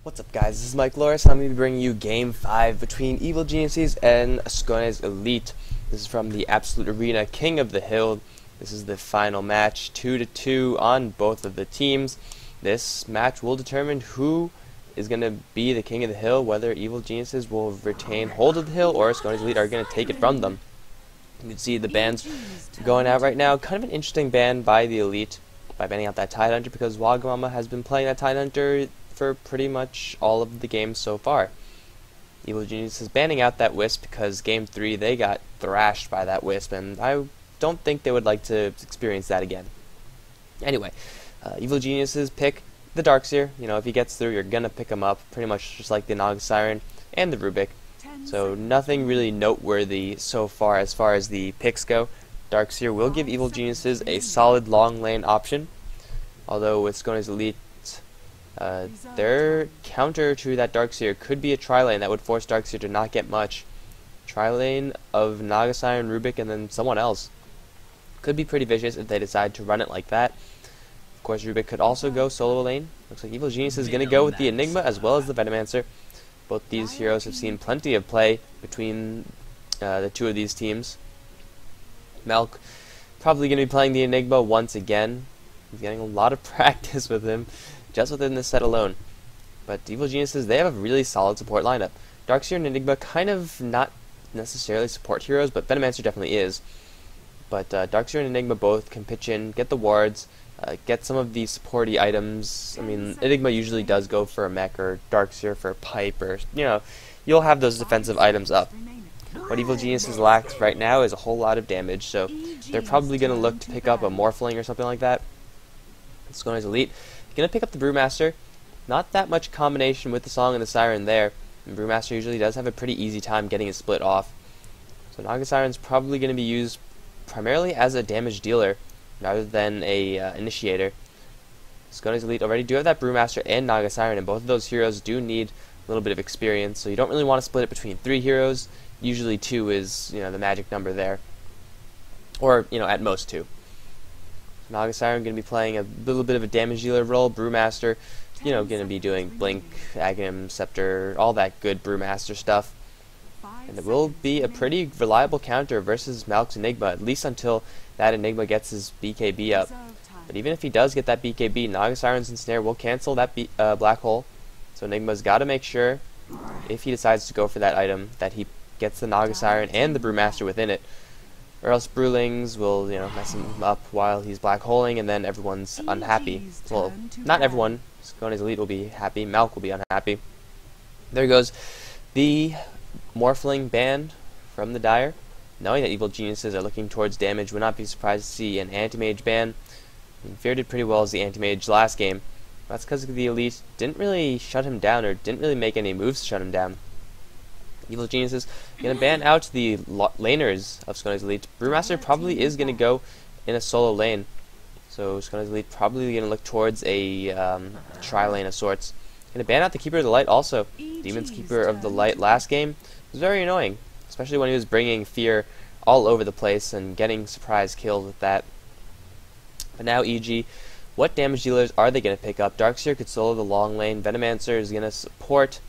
What's up, guys? This is Mike Loris. I'm going to be bringing you Game 5 between Evil Geniuses and Skanes Elite. This is from the Absolute Arena King of the Hill. This is the final match, 2-2 on both of the teams. This match will determine who is going to be the King of the Hill, whether Evil Geniuses will retain hold of the hill or Skanes Elite are going to take it from them. You can see the bans going out right now. Kind of an interesting ban by the Elite by banning out that Tide Hunter, because Wagamama has been playing that Tide Hunter for pretty much all of the games so far. Evil Genius is banning out that Wisp because Game 3 they got thrashed by that Wisp, and I don't think they would like to experience that again. Anyway, Evil Geniuses pick the Darkseer. You know, if he gets through, you're gonna pick him up, pretty much just like the Naga Siren and the Rubik. So nothing really noteworthy so far as the picks go. Darkseer will give Evil Geniuses a solid long lane option, although with Skanes Elite, their counter to that Darkseer could be a tri-lane that would force Darkseer to not get much. Tri-lane of Naga Siren, Rubik, and then someone else. Could be pretty vicious if they decide to run it like that. Of course, Rubik could also go solo lane. Looks like Evil Genius is going to go with the Enigma as well as the Venomancer. Both these heroes have seen plenty of play between the two of these teams. Malk probably going to be playing the Enigma once again. He's getting a lot of practice with him just within this set alone. But Evil Geniuses, they have a really solid support lineup. Darkseer and Enigma kind of not necessarily support heroes, but Venomancer definitely is. But Darkseer and Enigma both can pitch in, get the wards, get some of the supporty items. I mean, Enigma usually does go for a mech, or Darkseer for a pipe, or, you know, you'll have those defensive items up. What Evil Geniuses lacks right now is a whole lot of damage, so they're probably going to look to pick up a Morphling or something like that. Skanes Elite going to pick up the Brewmaster. Not that much combination with the Song and the Siren there. And Brewmaster usually does have a pretty easy time getting it split off. So Naga Siren's probably going to be used primarily as a damage dealer rather than a initiator. Skanes Elite already do have that Brewmaster and Naga Siren, and both of those heroes do need a little bit of experience, so you don't really want to split it between 3 heroes. Usually 2 is, you know, the magic number there. Or, you know, at most 2. Naga Siren going to be playing a little bit of a damage dealer role. Brewmaster, you know, going to be doing Blink, Aghanim, Scepter, all that good Brewmaster stuff. And it will be a pretty reliable counter versus Malk's Enigma, at least until that Enigma gets his BKB up. But even if he does get that BKB, Naga Siren's Ensnare will cancel that Black Hole. So Enigma's got to make sure, if he decides to go for that item, that he gets the Naga Siren and the Brewmaster within it. Or else Brewlings will, you know, mess him up while he's black holing, and then everyone's unhappy. Well, not everyone. Skanes Elite will be happy. Malk will be unhappy. There goes the Morphling ban from the Dire. Knowing that Evil Geniuses are looking towards damage, would not be surprised to see an Anti-Mage ban. Fear did pretty well as the Anti-Mage last game. That's because the Elite didn't really shut him down, or didn't really make any moves to shut him down. Evil Geniuses going to ban out the laners of Skanes Elite. Brewmaster probably is going to go in a solo lane. So Skanes Elite probably going to look towards a tri-lane of sorts. Going to ban out the Keeper of the Light also. Demon's Keeper of the Light last game was very annoying, especially when he was bringing fear all over the place and getting surprise kills with that. But now EG, what damage dealers are they going to pick up? Darkseer could solo the long lane. Venomancer is going to support.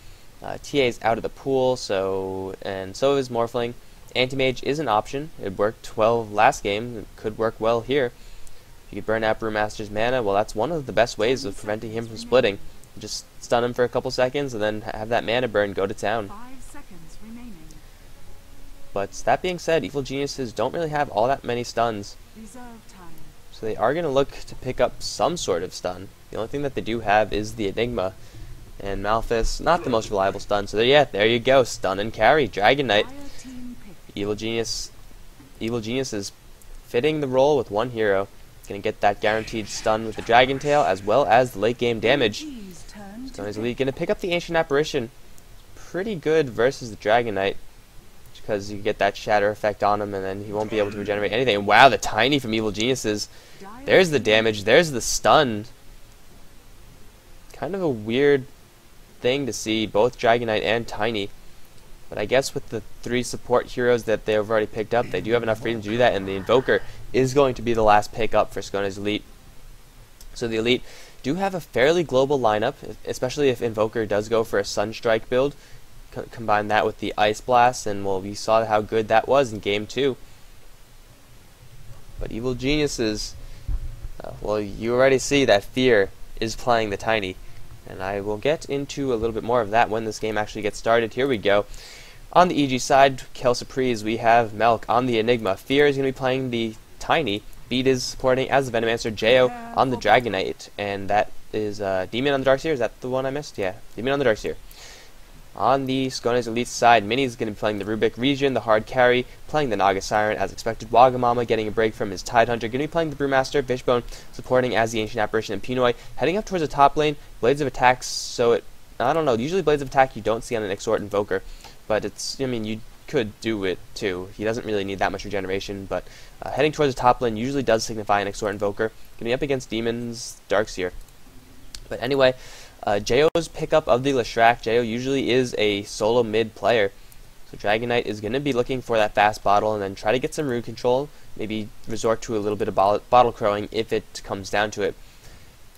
TA's out of the pool, so is Morphling. Anti-Mage is an option. It worked well last game. It could work well here. If you could burn out Brewmaster's mana, well, that's one of the best ways of preventing him from splitting. Just stun him for a couple seconds and then have that mana burn go to town. 5 seconds remaining. But that being said, Evil Geniuses don't really have all that many stuns. Reserve time. So they are going to look to pick up some sort of stun. The only thing that they do have is the Enigma. And Malphus, not the most reliable stun, so there you go, stun and carry, Dragon Knight. Evil Genius is fitting the role with one hero. Gonna get that guaranteed stun with the Dragon Tail, as well as the late game damage. Skanes Elite gonna pick up the Ancient Apparition. Pretty good versus the Dragon Knight, because you get that shatter effect on him, and then he won't be able to regenerate anything. Wow, the Tiny from Evil Geniuses. There's the damage, there's the stun. Kind of a weird thing to see, both Dragon Knight and Tiny, but I guess with the 3 support heroes that they've already picked up, they do have enough freedom to do that, and the Invoker is going to be the last pick up for Skanes Elite. So the Elite do have a fairly global lineup, especially if Invoker does go for a Sunstrike build. Combine that with the Ice Blast, and well, we saw how good that was in Game 2. But Evil Geniuses, well, you already see that Fear is playing the Tiny. And I will get into a little bit more of that when this game actually gets started. Here we go. On the EG side, Kel Surprise, we have Melk on the Enigma. Fear is going to be playing the Tiny. Beat is supporting as the Venomancer. Jo on the Dragonite. And that is Demon on the Darkseer. Is that the one I missed? Yeah, Demon on the Darkseer. On the Skanes Elite side, Mini is going to be playing the Rubik Region, the hard carry, playing the Naga Siren as expected. Wagamama getting a break from his Tidehunter, going to be playing the Brewmaster. Fishbone supporting as the Ancient Apparition, and Pinoy heading up towards the top lane. Blades of Attack, so I don't know, usually Blades of Attack you don't see on an Exort Invoker, but it's, I mean, you could do it too. He doesn't really need that much regeneration, but heading towards the top lane usually does signify an Exort Invoker. Going to be up against Demon's Darkseer. But anyway, JO's pickup of the Leshrac. JO usually is a solo mid player. So Dragonite is going to be looking for that fast bottle and then try to get some rune control. Maybe resort to a little bit of bottle crowing if it comes down to it.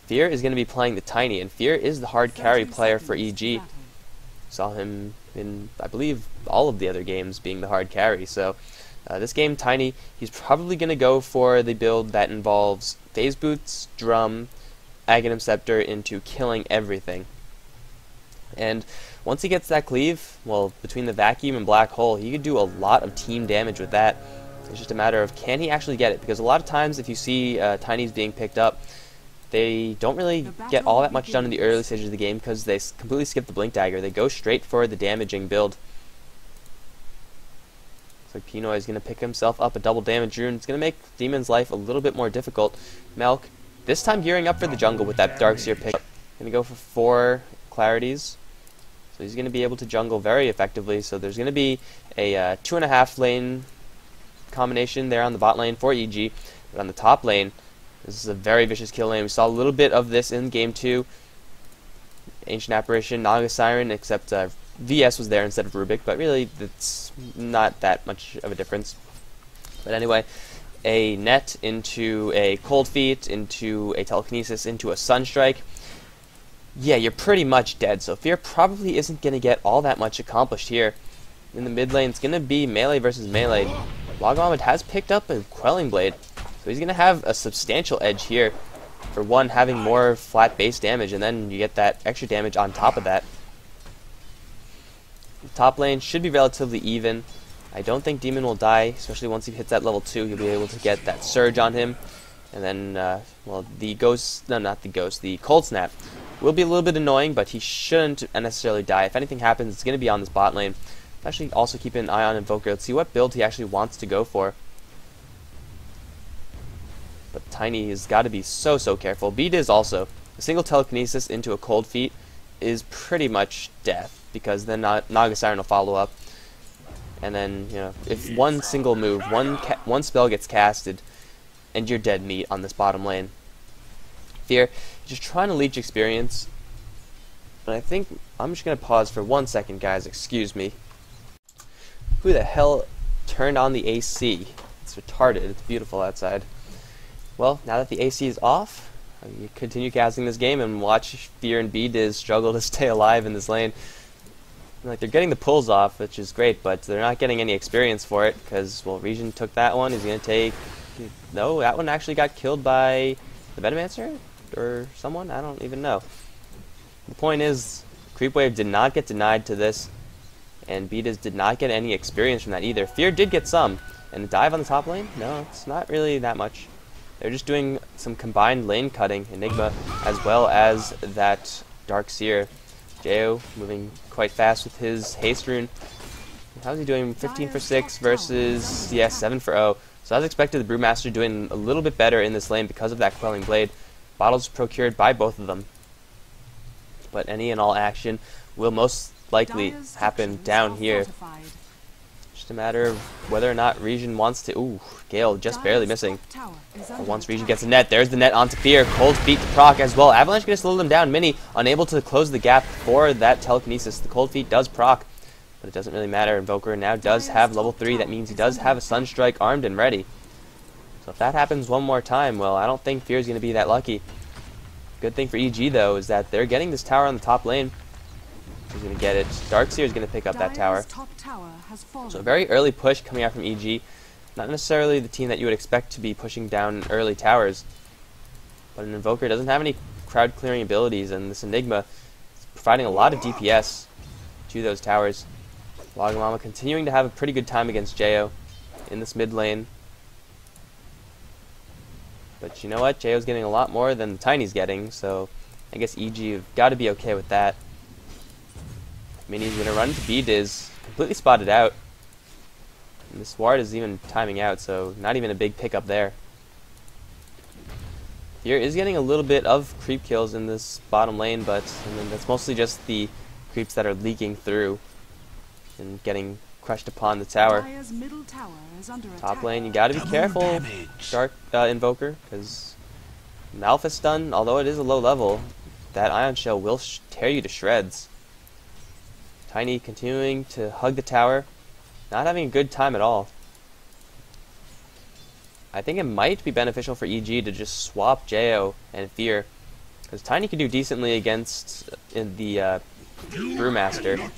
Fear is going to be playing the Tiny, and Fear is the hard carry player for EG. Saw him in, I believe, all of the other games being the hard carry. So this game, Tiny, he's probably going to go for the build that involves Phase Boots, Drum, Aghanim Scepter into killing everything. And once he gets that cleave, well, between the Vacuum and Black Hole, he could do a lot of team damage with that. It's just a matter of, can he actually get it? Because a lot of times if you see Tinies being picked up, they don't really get all that much done in the early stages of the game because they completely skip the Blink Dagger. They go straight for the damaging build. Looks like Pinoy is going to pick himself up a double damage rune. It's going to make Demon's life a little bit more difficult. Melk, this time gearing up for the jungle with that Darkseer pick. Going to go for 4 Clarities. So he's going to be able to jungle very effectively. So there's going to be a 2.5 lane combination there on the bot lane for EG. But on the top lane, this is a very vicious kill lane. We saw a little bit of this in Game 2. Ancient Apparition, Naga Siren, except VS was there instead of Rubik. But really, it's not that much of a difference. But anyway, a net into a Cold Feet, into a Telekinesis, into a Sunstrike. Yeah, you're pretty much dead, so Fear probably isn't going to get all that much accomplished here. In the mid lane, it's going to be melee versus melee. Wagamama has picked up a Quelling Blade, so he's going to have a substantial edge here. For one, having more flat base damage, and then you get that extra damage on top of that. The top lane should be relatively even. I don't think Demon will die, especially once he hits that level 2. He'll be able to get that Surge on him. And then, well, the Ghost, no, not the Ghost, the Cold Snap will be a little bit annoying, but he shouldn't necessarily die. If anything happens, it's going to be on this bot lane. Actually, also keep an eye on Invoker. Let's see what build he actually wants to go for. But Tiny has got to be so careful. Beat is also a single Telekinesis into a Cold Feet is pretty much death, because then Naga Siren will follow up. And then, you know, if one single move, one spell gets casted, and you're dead meat on this bottom lane. Fear, just trying to leech experience. But I think I'm just going to pause for 1 second, guys. Excuse me. Who the hell turned on the AC? It's retarded. It's beautiful outside. Well, now that the AC is off, you continue casting this game and watch Fear and B-Diz struggle to stay alive in this lane. Like, they're getting the pulls off, which is great, but they're not getting any experience for it, because, well, Region took that one. He's going to take... No, that one actually got killed by the Venomancer? Or someone? I don't even know. The point is, Creep Wave did not get denied to this, and Beatas did not get any experience from that either. Fear did get some, and dive on the top lane? No, it's not really that much. They're just doing some combined lane cutting, Enigma, as well as that Darkseer. Jo moving quite fast with his haste rune. How's he doing? 15 for 6 versus, yeah, 7 for 0. So as expected, the Brewmaster doing a little bit better in this lane because of that Quelling Blade. Bottles procured by both of them. But any and all action will most likely happen down here. Just a matter of whether or not Region wants to... Ooh, Gale just barely missing. But once Region gets a net, there's the net onto Fear. Cold Feet to proc as well. Avalanche going to slow them down. Mini unable to close the gap for that Telekinesis. The Cold Feet does proc, but it doesn't really matter. Invoker now does have level 3. That means he does have a Sunstrike armed and ready. So if that happens one more time, well, I don't think Fear is going to be that lucky. Good thing for EG, though, is that they're getting this tower on the top lane. He's going to get it. Darkseer is going to pick up that tower. Top tower has fallen. So a very early push coming out from EG. Not necessarily the team that you would expect to be pushing down early towers. But an Invoker doesn't have any crowd clearing abilities, and this Enigma is providing a lot of DPS to those towers. Wagamama continuing to have a pretty good time against Jo in this mid lane. But you know what? Jo's getting a lot more than Tiny's getting, so I guess EG have got to be okay with that. Mini's going to run into B-Diz, completely spotted out. And this ward is even timing out, so not even a big pickup there. Fear is getting a little bit of creep kills in this bottom lane, but that's mostly just the creeps that are leaking through and getting crushed upon the tower. Dire's middle tower is under Top attack. lane, you gotta be careful, Dark Invoker, because Malphite stun, although it is a low level, that Ion Shell will tear you to shreds. Tiny continuing to hug the tower, not having a good time at all. I think it might be beneficial for EG to just swap Jo and Fear, because Tiny could do decently against the Brewmaster,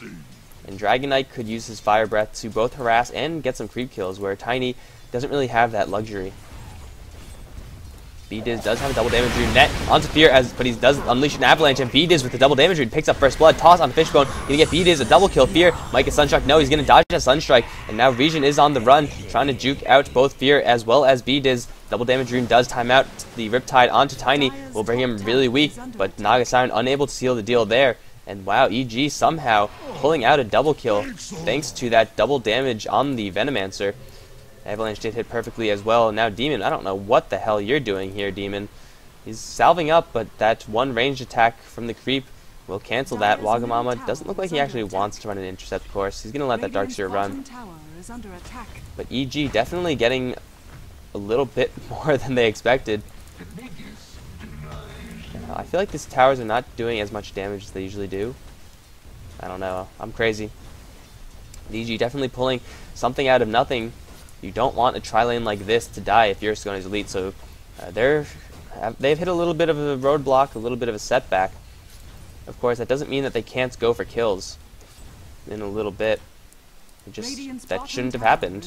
and Dragon Knight could use his Fire Breath to both harass and get some creep kills, where Tiny doesn't really have that luxury. B-Diz does have a double damage rune net onto Fear, but he does unleash an avalanche, and B-Diz with the double damage rune picks up first blood, toss on Fishbone, gonna get B-Diz a double kill. Fear might get Sunstrike, no, he's gonna dodge that Sunstrike, and now Region is on the run, trying to juke out both Fear as well as B-Diz. Double damage rune does time out. The Riptide onto Tiny will bring him really weak, but Naga Siren unable to seal the deal there. And wow, EG somehow pulling out a double kill thanks to that double damage on the Venomancer. Avalanche did hit perfectly as well. Now Demon, I don't know what the hell you're doing here, Demon. He's salving up, but that one ranged attack from the creep will cancel that. Wagamama doesn't look like he actually wants to run an intercept course. He's going to let that Darkseer run. But EG definitely getting a little bit more than they expected. I feel like these towers are not doing as much damage as they usually do. I don't know. I'm crazy. EG definitely pulling something out of nothing. You don't want a tri-lane like this to die if you're Skanes Elite, so they've hit a little bit of a roadblock, a little bit of a setback. Of course, that doesn't mean that they can't go for kills in a little bit. That shouldn't have happened.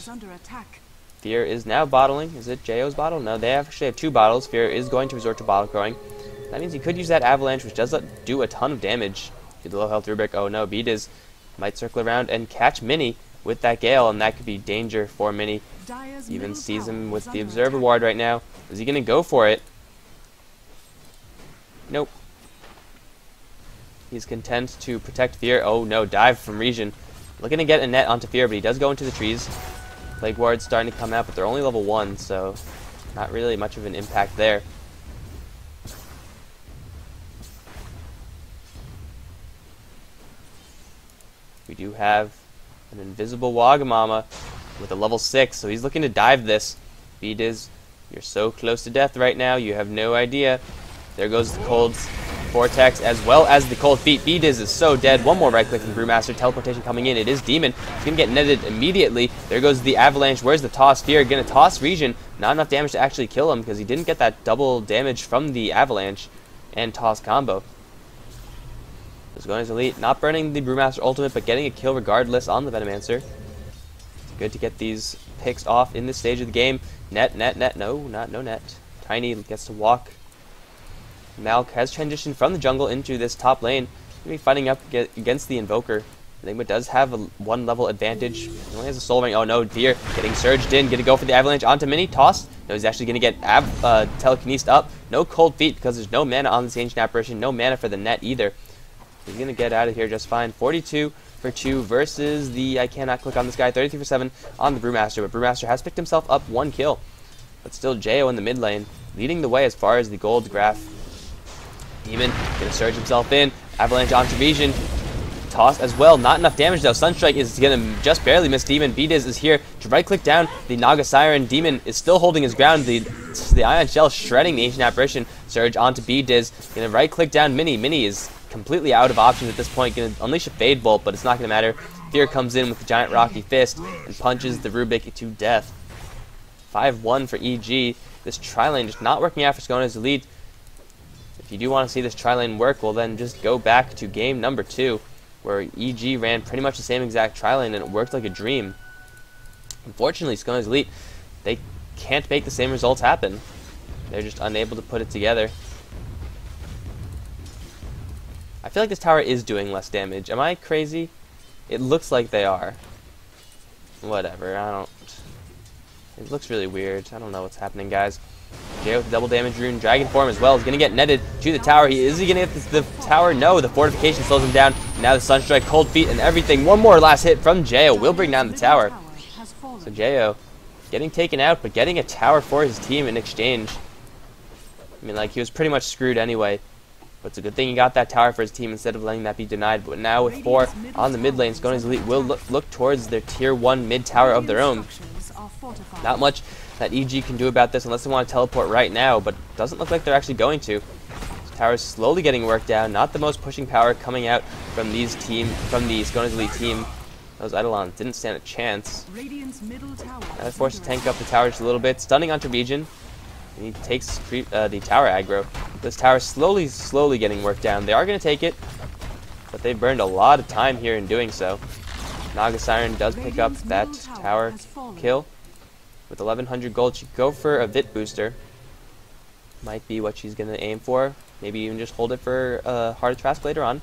Fear is now bottling. Is it Jo's bottle? No, they actually have two bottles. Fear is going to resort to bottle crowing. That means he could use that avalanche, which does do a ton of damage to the low health Rubik. Oh no, B-Diz might circle around and catch Mini with that Gale, and that could be danger for Mini. Even sees him with the Observer Ward right now. Is he going to go for it? Nope. He's content to protect Fear. Oh no, dive from Region. Looking to get a net onto Fear, but he does go into the trees. Plague Ward's starting to come out, but they're only level 1, so not really much of an impact there. We do have an invisible Wagamama with a level 6, so he's looking to dive this. B-Diz, you're so close to death right now, you have no idea. There goes the Cold Vortex as well as the Cold Feet. B-Diz is so dead. One more right click from Brewmaster. Teleportation coming in. It is Demon. He's going to get netted immediately. There goes the Avalanche. Where's the toss? Fear going to toss Region. Not enough damage to actually kill him because he didn't get that double damage from the Avalanche and toss combo. Skanes Elite not burning the Brewmaster ultimate, but getting a kill regardless on the Venomancer. It's good to get these picks off in this stage of the game. Net. No net. Tiny gets to walk. Malk has transitioned from the jungle into this top lane. He's going to be fighting up against the Invoker. Enigma does have a 1 level advantage. He only has a soul ring. Oh no, Fear getting surged in. Going to go for the Avalanche onto Mini. Toss. No, he's actually going to get telekinesed up. No Cold Feet because there's no mana on this Ancient Apparition. No mana for the net either. He's going to get out of here just fine. 42 for 2 versus the, I cannot click on this guy, 33 for 7 on the Brewmaster. But Brewmaster has picked himself up 1 kill. But still Jo in the mid lane, leading the way as far as the gold graph. Demon going to surge himself in. Avalanche onto Region. Toss as well. Not enough damage though. Sunstrike is going to just barely miss Demon. B-Diz is here to right click down the Naga Siren. Demon is still holding his ground. The Ion Shell shredding the Ancient Apparition. Surge onto B-Diz. Going to right click down Mini. Mini is completely out of options at this point. Going to unleash a Fade Bolt, but it's not going to matter. Fear comes in with the giant Rocky Fist and punches the Rubik to death. 5-1 for EG. This tri-lane just not working out for Skanes Elite. if you do want to see this tri-lane work, well then just go back to game number 2, where EG ran pretty much the same exact tri-lane and it worked like a dream. Unfortunately, Skanes Elite, they can't make the same results happen. They're just unable to put it together. I feel like this tower is doing less damage. Am I crazy? It looks like they are. Whatever, I don't... It looks really weird. I don't know what's happening, guys. Jay with the double damage rune, dragon form as well, is going to get netted to the tower. Is he going to get the tower? No, the fortification slows him down. Now the sunstrike, cold feet, and everything. One more last hit from Jayo will bring down the tower. So Jayo getting taken out, but getting a tower for his team in exchange. I mean, like, he was pretty much screwed anyway. But it's a good thing he got that tower for his team instead of letting that be denied. But now with 4 on the mid lane, Skanes Elite will look towards their tier 1 mid tower of their own. Not much that EG can do about this unless they want to teleport right now, but it doesn't look like they're actually going to. This tower is slowly getting worked down. Not the most pushing power coming out from the Skanes Elite team. Those Eidolons didn't stand a chance. Now they're forced to tank up the tower just a little bit, stunning onto Regen. And he takes the tower aggro. This tower is slowly getting worked down. They are going to take it, but they've burned a lot of time here in doing so. Naga Siren does pick up that tower kill. With 1100 gold, she go for a Vit booster. Might be what she's going to aim for. Maybe even just hold it for Heart of Trask later on.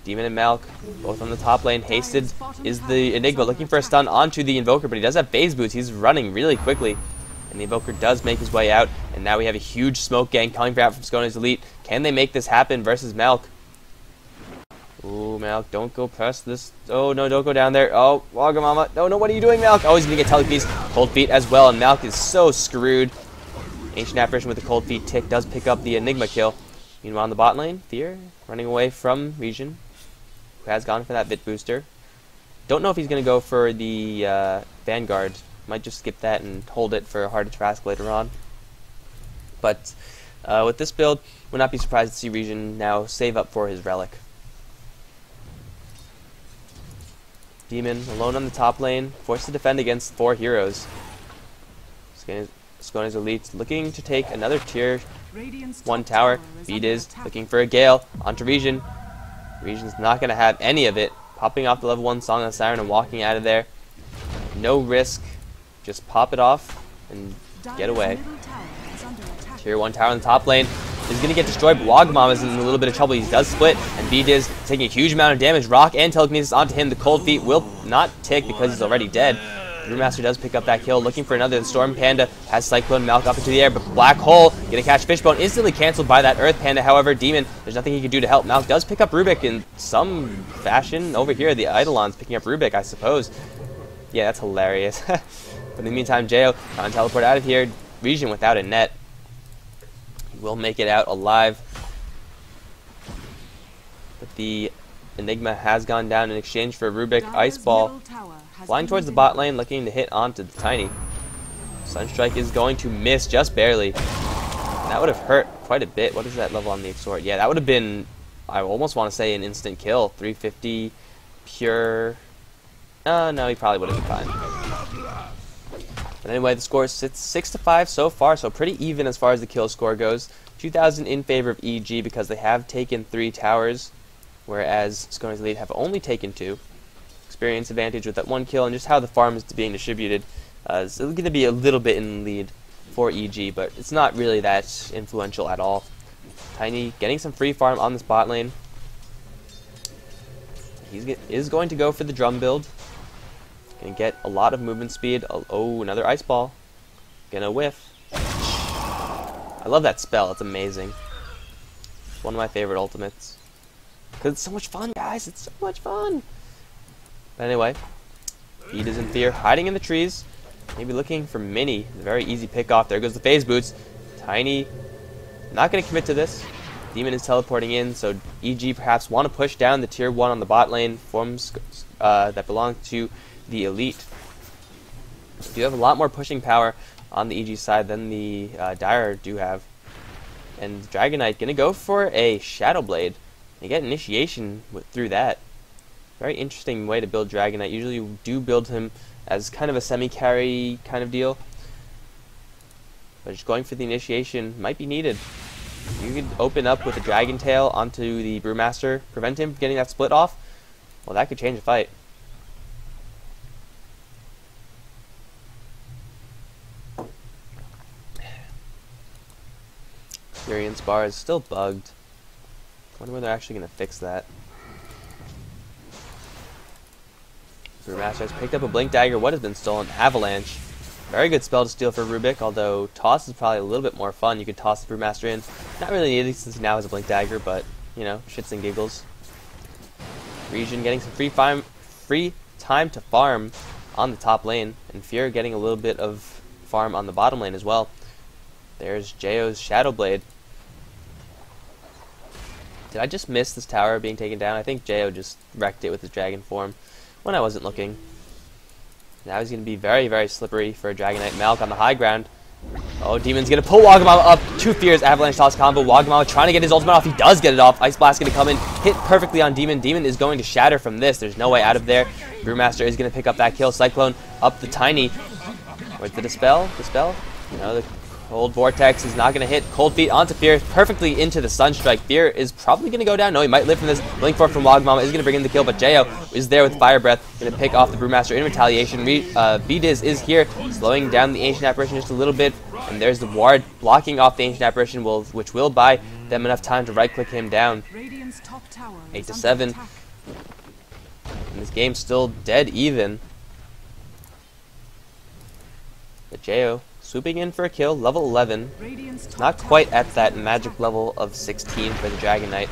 Demon and Malk, both on the top lane. Hasted is the Enigma, looking for a stun onto the Invoker, but he does have phase boots. He's running really quickly. And the Invoker does make his way out, and now we have a huge smoke gang coming out from Skanes Elite. Can they make this happen versus Malk? Ooh, Malk, don't go press this. Oh, no, don't go down there. Oh, Wagamama. No, what are you doing, Malk? Oh, he's going to get telepiece. Cold Feet as well, and Malk is so screwed. Ancient Apparition with the Cold Feet tick does pick up the Enigma kill. Meanwhile, on the bot lane, Fear running away from Regen, who has gone for that Vit booster. Don't know if he's going to go for the Vanguard. Might just skip that and hold it for Heart of Trask later on. But with this build, would not be surprised to see Regen now save up for his Relic. Demon alone on the top lane, forced to defend against 4 heroes. Skanes Elite looking to take another tier 1 tower. Beat is looking for a Gale onto Regen. Regen's not going to have any of it. Popping off the level 1 Song of the Siren and walking out of there. No risk. Just pop it off and get away. Tier 1 tower on the top lane is going to get destroyed, but Wagamama is in a little bit of trouble. He does split, and B-Diz taking a huge amount of damage. Rock and Telekinesis onto him. The Cold Feet will not tick because he's already dead. Brewmaster does pick up that kill, looking for another. The Storm Panda has Cyclone Malk up into the air, but Black Hole gonna catch Fishbone, instantly cancelled by that Earth Panda. However, Demon, there's nothing he can do to help. Malk does pick up Rubik in some fashion. Over here, the Eidolons picking up Rubik, I suppose. Yeah, that's hilarious. But in the meantime, Jayo trying to teleport out of here. Regen without a net. He will make it out alive. But the Enigma has gone down in exchange for Rubik Ice Ball. Flying towards the bot lane, looking to hit onto the Tiny. Sunstrike is going to miss just barely. And that would have hurt quite a bit. What is that level on the Exort? Yeah, that would have been, I almost want to say, an instant kill. 350 pure. No, he probably would have been fine. But anyway, the score sits 6-5 so far, so pretty even as far as the kill score goes. 2,000 in favor of EG because they have taken 3 towers, whereas Skanes Elite have only taken 2. Experience advantage with that 1 kill, and just how the farm is being distributed. It's going to be a little bit in the lead for EG, but it's not really that influential at all. Tiny getting some free farm on this bot lane. He is going to go for the drum build. Gonna get a lot of movement speed. Oh, another ice ball. Gonna whiff. I love that spell. It's amazing. It's one of my favorite ultimates. Because it's so much fun, guys. It's so much fun. But anyway, Beat is in fear, hiding in the trees. Maybe looking for Mini. Very easy pick off. There goes the phase boots. Tiny not going to commit to this. Demon is teleporting in, so EG perhaps want to push down the tier 1 on the bot lane forms that belong to the Elite. You have a lot more pushing power on the EG side than the Dire do have. And Dragon Knight going to go for a Shadow Blade. You get initiation through that. Very interesting way to build Dragon Knight. Usually you do build him as kind of a semi-carry kind of deal. But just going for the initiation might be needed. You could open up with a Dragon Tail onto the Brewmaster, prevent him from getting that split off. Well, that could change the fight. Experience bar is still bugged. Wonder when they're actually going to fix that. Brewmaster has picked up a Blink Dagger. What has been stolen? Avalanche. Very good spell to steal for Rubik, although Toss is probably a little bit more fun. You could toss the Brewmaster in. Not really needed since he now has a Blink Dagger, but, you know, shits and giggles. Region getting some free time to farm on the top lane, and Fear getting a little bit of farm on the bottom lane as well. There's Jayo's Shadow Blade. Did I just miss this tower being taken down? I think Jayo just wrecked it with his dragon form when I wasn't looking. Now he's going to be very, very slippery for Dragon Knight Malk on the high ground. Oh, Demon's going to pull Wagamama up. 2 Fears, Avalanche Toss combo. Wagamama trying to get his ultimate off. He does get it off. Ice Blast going to come in, hit perfectly on Demon. Demon is going to shatter from this. There's no way out of there. Brewmaster is going to pick up that kill. Cyclone up the Tiny. Wait, the Dispel? Dispel? No, the Cold Vortex is not going to hit. Cold Feet onto Fear, perfectly into the Sunstrike. Fear is probably going to go down. No, he might live from this. Blink Fork from Wagamama is going to bring in the kill, but Jayo is there with Fire Breath, going to pick off the Brewmaster in retaliation. B-Diz is here, slowing down the Ancient Apparition just a little bit, and there's the ward blocking off the Ancient Apparition, which will buy them enough time to right-click him down. 8-7. And this game's still dead even. But Jayo swooping in for a kill, level 11. Not quite at that magic level of 16 for the Dragon Knight.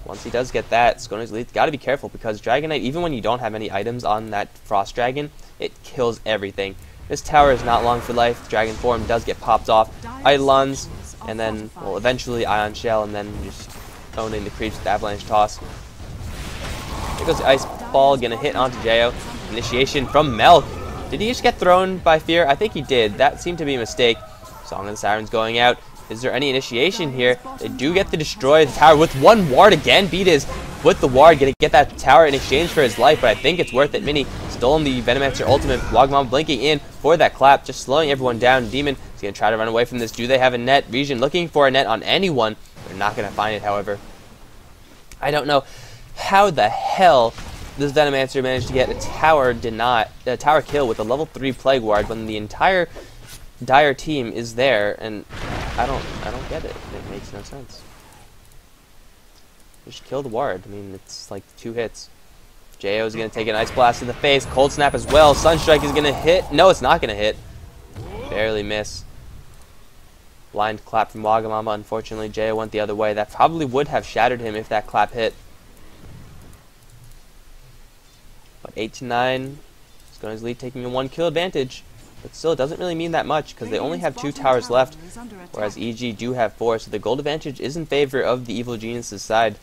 Once he does get that, Skanes Elite got to be careful, because Dragon Knight, even when you don't have any items on that Frost Dragon, it kills everything. This tower is not long for life. The Dragon form does get popped off. Eidolons, and then, well, eventually Ion Shell, and then just owning the creeps with Avalanche Toss. There goes the Ice Ball, gonna hit onto Jayo. Initiation from Melk. Did he just get thrown by Fear? I think he did. That seemed to be a mistake. Song of the Sirens going out. Is there any initiation here? They do get to destroy the tower with one ward again. Beat with the ward, gonna get that tower in exchange for his life, but I think it's worth it. Mini stolen the Venomancer ultimate. Wagamama blinking in for that clap, just slowing everyone down. Demon is gonna try to run away from this. Do they have a net? Region looking for a net on anyone. They're not gonna find it, however. I don't know how the hell this Venomancer managed to get a tower kill with a level 3 Plague Ward when the entire Dire team is there, and I don't get it. It makes no sense. Just kill the ward. I mean, it's like 2 hits. Jayo is going to take an Ice Blast in the face. Cold Snap as well. Sunstrike is going to hit. No, it's not going to hit. Barely miss. Blind clap from Wagamama. Unfortunately, Jayo went the other way. That probably would have shattered him if that clap hit. But 8-9, Skanes Elite taking a 1 kill advantage. But still, it doesn't really mean that much, because they only have 2 towers left, whereas EG do have 4, so the gold advantage is in favor of the Evil Genius's side.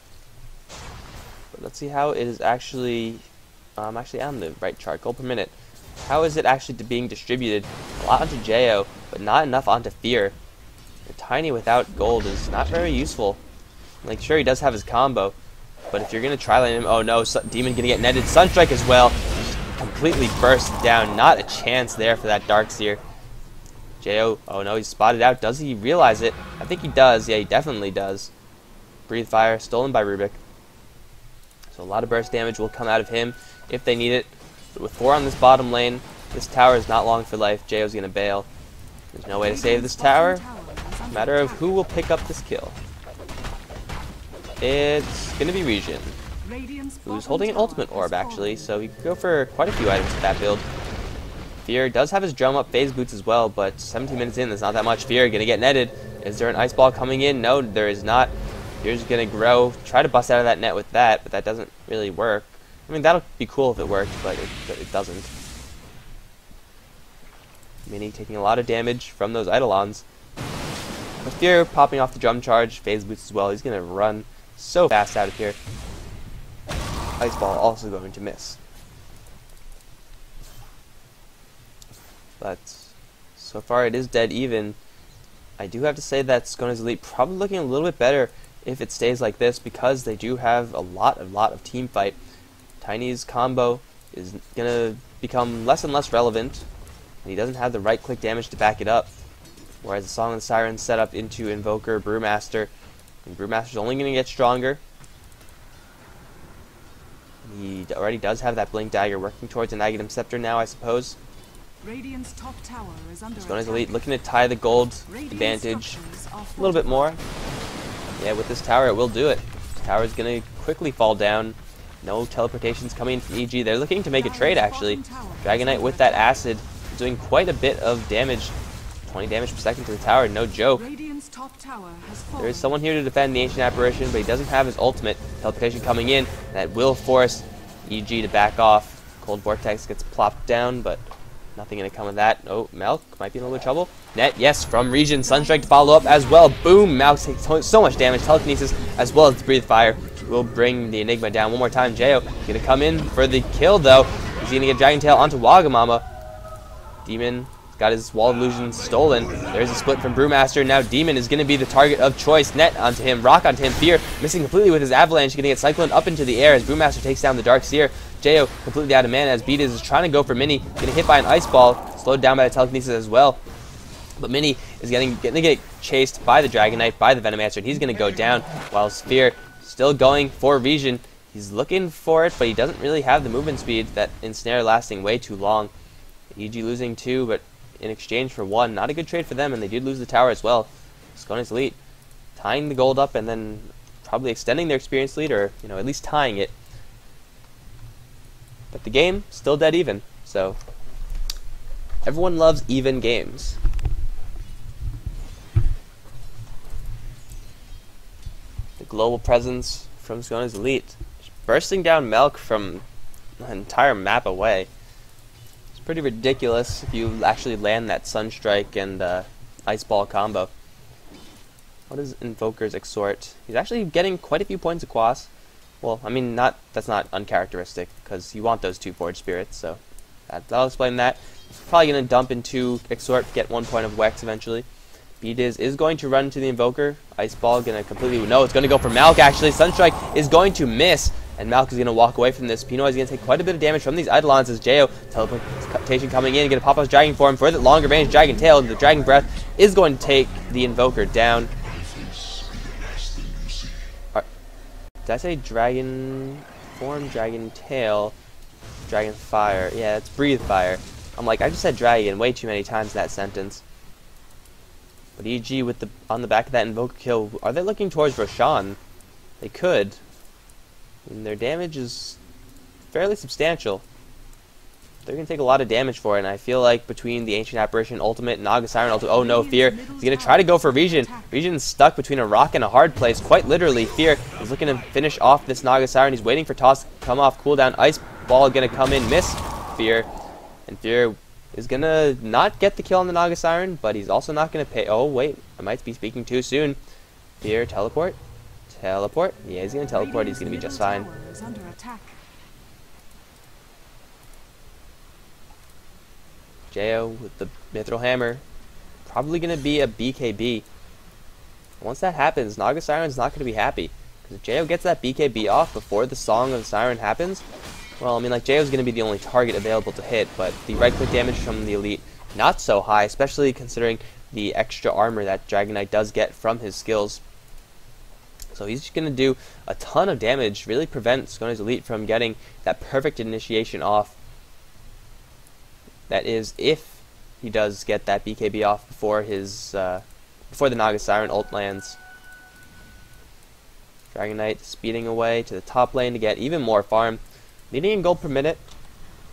But let's see how it is actually on the right chart. Gold per minute. How is it actually being distributed? A lot onto Jayo, but not enough onto Fear. The Tiny without gold is not very useful. Like, sure, he does have his combo, but if you're going to tri-lane him, oh no, Demon going to get netted. Sunstrike as well. Just completely burst down. Not a chance there for that Darkseer. Jayo, oh no, he's spotted out. Does he realize it? I think he does. Yeah, he definitely does. Breathe Fire, stolen by Rubik. So a lot of burst damage will come out of him if they need it. But with 4 on this bottom lane, this tower is not long for life. Jayo's going to bail. There's no way to save this tower. It's a matter of who will pick up this kill. It's going to be Region, who's holding an ultimate orb, actually, so he could go for quite a few items with that build. Fear does have his drum up, phase boots as well, but 17 minutes in, there's not that much. Fear going to get netted. Is there an Ice Ball coming in? No, there is not. Fear's going to grow, try to bust out of that net with that, but that doesn't really work. I mean, that'll be cool if it worked, but it doesn't. Mini taking a lot of damage from those Eidolons. But Fear popping off the drum charge, phase boots as well. He's going to run so fast out of here. Ice Ball also going to miss. But so far it is dead even. I do have to say that Skanes Elite probably looking a little bit better if it stays like this, because they do have a lot of team fight. Tiny's combo is going to become less and less relevant, and he doesn't have the right click damage to back it up. Whereas the Song of the Siren set up into Invoker, Brewmaster. And Brewmaster's only going to get stronger. He already does have that Blink Dagger working towards an Aghanim Scepter now, I suppose. Radiant's top tower is under Skanes attack. Elit looking to tie the gold advantage a little bit more. Yeah, with this tower it will do it. The tower is going to quickly fall down. No teleportations coming from EG. They're looking to make a trade actually. Dragon Knight with that acid is doing quite a bit of damage. 20 damage per second to the tower, no joke. Radiant's top tower has There is someone here to defend the Ancient Apparition, but he doesn't have his ultimate. Teleportation coming in, that will force EG to back off. Cold Vortex gets plopped down, but nothing going to come of that. Oh, Malk might be in a little bit of trouble. Net, yes, from Region. Sunstrike to follow up as well. Boom, Malk takes so much damage. Telekinesis as well as Breathe Fire will bring the Enigma down one more time. Jo going to come in for the kill, though. He's going to get Dragon Tail onto Wagamama. Demon got his Wall of Illusion stolen. There's a split from Brewmaster. Now Demon is going to be the target of choice. Net onto him. Rock onto him. Fear missing completely with his Avalanche. Going to get Cyclone up into the air as Brewmaster takes down the Dark Seer. Jo completely out of mana as Beat is trying to go for Mini. Going to hit by an Ice Ball. Slowed down by the Telekinesis as well. But Mini is going to get chased by the Dragon Knight, by the Venomancer, and he's going to go down while Sphere still going for Region. He's looking for it, but he doesn't really have the movement speed that Ensnare lasting way too long. EG losing 2, but in exchange for 1. Not a good trade for them, and they did lose the tower as well. Skanes Elit tying the gold up and then probably extending their experience lead, or at least tying it. But the game still dead even, so everyone loves even games. The global presence from Skanes Elit, bursting down Melk from an entire map away. It's pretty ridiculous if you actually land that Sunstrike and Ice Ball combo. What is Invoker's Exhort? He's actually getting quite a few points across. Well, I mean, that's not uncharacteristic, because you want those 2 Forge Spirits, so that'll explain that. Probably going to dump into Exhort, get 1 point of Wex eventually. Beediz is going to run to the Invoker. Ice Ball going to completely... No, it's going to go for Malk, actually. Sunstrike is going to miss, and Malk is going to walk away from this. Pinoy is going to take quite a bit of damage from these Eidolons as Jo, teleportation coming in, going to pop up Dragon Form for the longer range Dragon Tail. The Dragon Breath is going to take the Invoker down. Did I say Dragon Form, Dragon Tail, Dragon Fire? Yeah, it's Breathe Fire. I'm like, I just said Dragon way too many times in that sentence. But EG with on the back of that Invoker kill, are they looking towards Roshan? They could. And their damage is fairly substantial. They're going to take a lot of damage for it, and I feel like between the Ancient Apparition Ultimate, Naga Siren Ultimate, oh no, Fear, he's going to try to go for Region. Region's stuck between a rock and a hard place, quite literally. Fear is looking to finish off this Naga Siren. He's waiting for Toss to come off cooldown. Ice Ball going to come in, miss Fear, and Fear is going to not get the kill on the Naga Siren, but he's also not going to pay. Oh, wait, I might be speaking too soon. Fear, teleport. Teleport. Yeah, he's going to teleport. He's going to be just fine. Jo with the Mithril Hammer. Probably going to be a BKB. Once that happens, Naga Siren's not going to be happy. Because if Jo gets that BKB off before the Song of the Siren happens, well, I mean, like, Jo's going to be the only target available to hit, but the right-click damage from the Elite, not so high, especially considering the extra armor that Dragon Knight does get from his skills. So he's just going to do a ton of damage, really prevent Skanes Elit from getting that perfect initiation off. That is, if he does get that BKB off before his before the Naga Siren ult lands. Dragon Knight speeding away to the top lane to get even more farm, leading in gold per minute,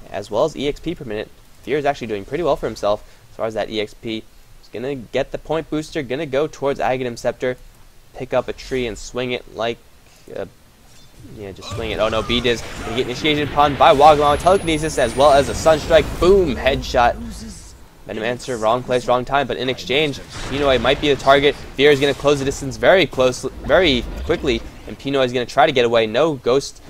as well as EXP per minute. Fear is actually doing pretty well for himself as far as that EXP. He's gonna get the point booster, gonna go towards Aghanim Scepter, pick up a tree and swing it like yeah, just swing it. Oh no, Beediz gonna get initiated upon by Wagamama, telekinesis as well as a Sunstrike. Boom, headshot. Venomancer, wrong place, wrong time, but in exchange, Pinoy might be the target. Fear is gonna close the distance very quickly, and Pinoy is gonna try to get away. No ghost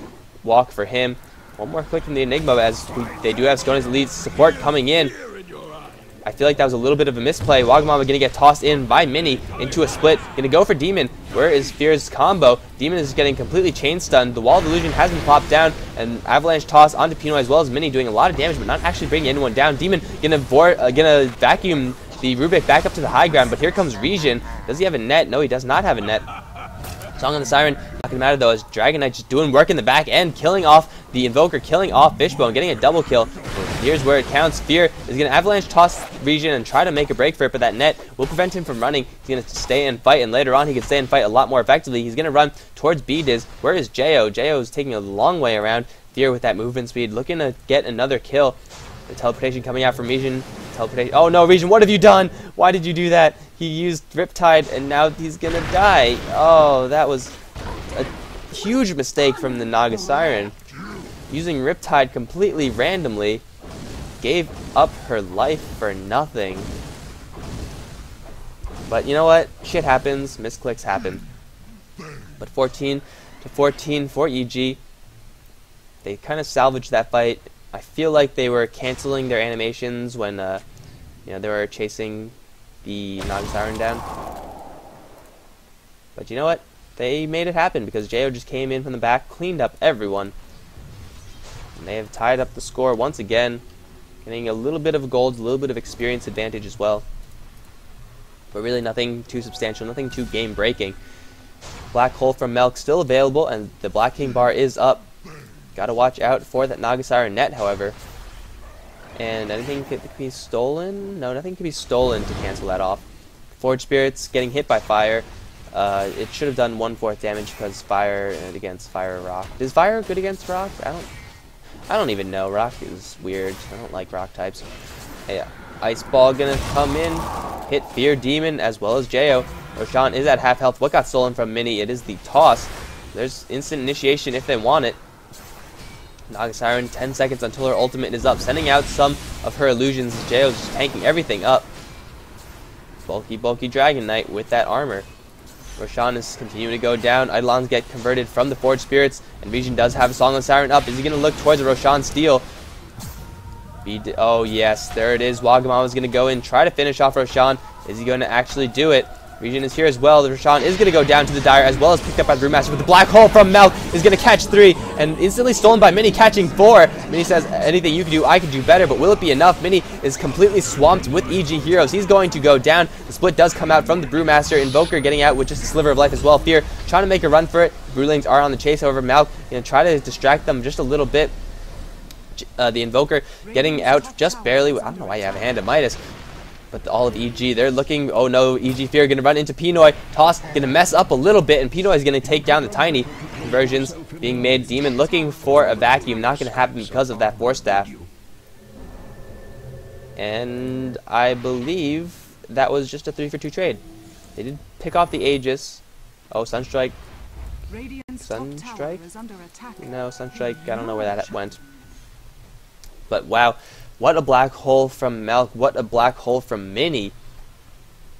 walk for him. One more click from the Enigma as they do have Skanes Elit support coming in. I feel like that was a little bit of a misplay. Wagamama gonna get tossed in by Mini into a split. Gonna go for Demon. Where is Fear's combo? Demon is getting completely chain stunned. The Wall of Illusion has been popped down, and Avalanche toss onto Pinoy as well as Mini, doing a lot of damage, but not actually bringing anyone down. Demon gonna vacuum the Rubik back up to the high ground, but here comes Regen. Does he have a net? No, he does not have a net. Song on the Siren, not gonna matter though, as Dragon Knight just doing work in the back end, killing off the Invoker, killing off Fishbone, getting a double kill. Here's where it counts. Fear is gonna avalanche toss Regen and try to make a break for it, but that net will prevent him from running. He's gonna stay and fight, and later on he can stay and fight a lot more effectively. He's gonna run towards B-Diz. Where is Jo? Jo is taking a long way around. Fear with that movement speed, looking to get another kill. The teleportation coming out from Regen. Teleportation. Oh no, Regen, what have you done? Why did you do that? He used Riptide and now he's gonna die. Oh, that was a huge mistake from the Naga Siren. Using Riptide completely randomly. Gave up her life for nothing. But you know what? Shit happens. Misclicks happen. But 14 to 14 for EG. They kind of salvaged that fight. I feel like they were canceling their animations when you know, they were chasing the Naga Siren down. But you know what? They made it happen because Jo just came in from the back, cleaned up everyone. And they have tied up the score once again, getting a little bit of gold, a little bit of experience advantage as well. But really nothing too substantial, nothing too game-breaking. Black Hole from Melk still available, and the Black King bar is up. Gotta watch out for that Naga Siren net, however. And anything could be stolen? No, nothing can be stolen to cancel that off. Forge Spirits getting hit by fire. It should have done 1/4 damage because fire against fire or rock. Is fire good against rock? I don't even know. Rock is weird. I don't like rock types. Hey, Ice Ball gonna come in, hit Fear Demon as well as Jo. Roshan is at half health. What got stolen from Mini? It is the toss. There's instant initiation if they want it. Naga Siren, 10 seconds until her ultimate is up, sending out some of her illusions. Jo's just tanking everything up. Bulky Dragon Knight with that armor. Roshan is continuing to go down. Eidolons get converted from the Forge Spirits, and Regen does have a Song of Siren up. Is he going to look towards the Roshan steal? Oh yes, there it is. Wagamama is going to go in, try to finish off Roshan. Is he going to actually do it? Regen is here as well. The Roshan is going to go down to the Dire as well as picked up by the Brewmaster, but the Black Hole from Melk is going to catch 3 and instantly stolen by Mini, catching 4. Mini says, anything you can do, I can do better, but will it be enough? Mini is completely swamped with EG heroes. He's going to go down. The split does come out from the Brewmaster. Invoker getting out with just a sliver of life as well. Fear trying to make a run for it. Brewlings are on the chase, however, Melk going to try to distract them just a little bit. The Invoker getting out just barely. I don't know why you have a hand of Midas. But all of EG, they're looking, oh no, EG Fear going to run into Pinoy. Toss going to mess up a little bit, and Pinoy is going to take down the Tiny. Conversions being made. Demon looking for a vacuum. Not going to happen because of that Force Staff. And I believe that was just a 3-for-2 trade. They did pick off the Aegis. Oh, Sunstrike. Sunstrike? No, Sunstrike, I don't know where that went. But wow. What a black hole from Melk. What a black hole from Mini.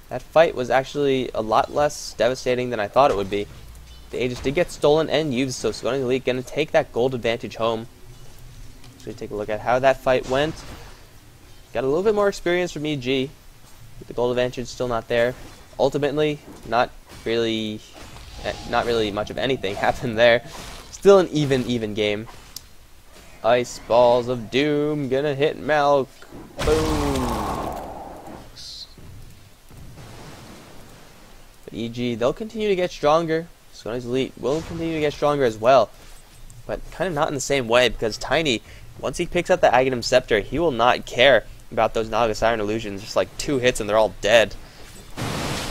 That fight was actually a lot less devastating than I thought it would be. The Aegis did get stolen and used, so Skanes Elit going to take that gold advantage home. So we take a look at how that fight went. Got a little bit more experience from EG. The gold advantage still not there. Ultimately, not really much of anything happened there. Still an even game. Ice Balls of Doom gonna hit Melk. Boom. But EG, they'll continue to get stronger. Skanes Elit will continue to get stronger as well. But kind of not in the same way, because Tiny, once he picks up the Aghanim Scepter, he will not care about those Naga Siren illusions. Just like 2 hits and they're all dead.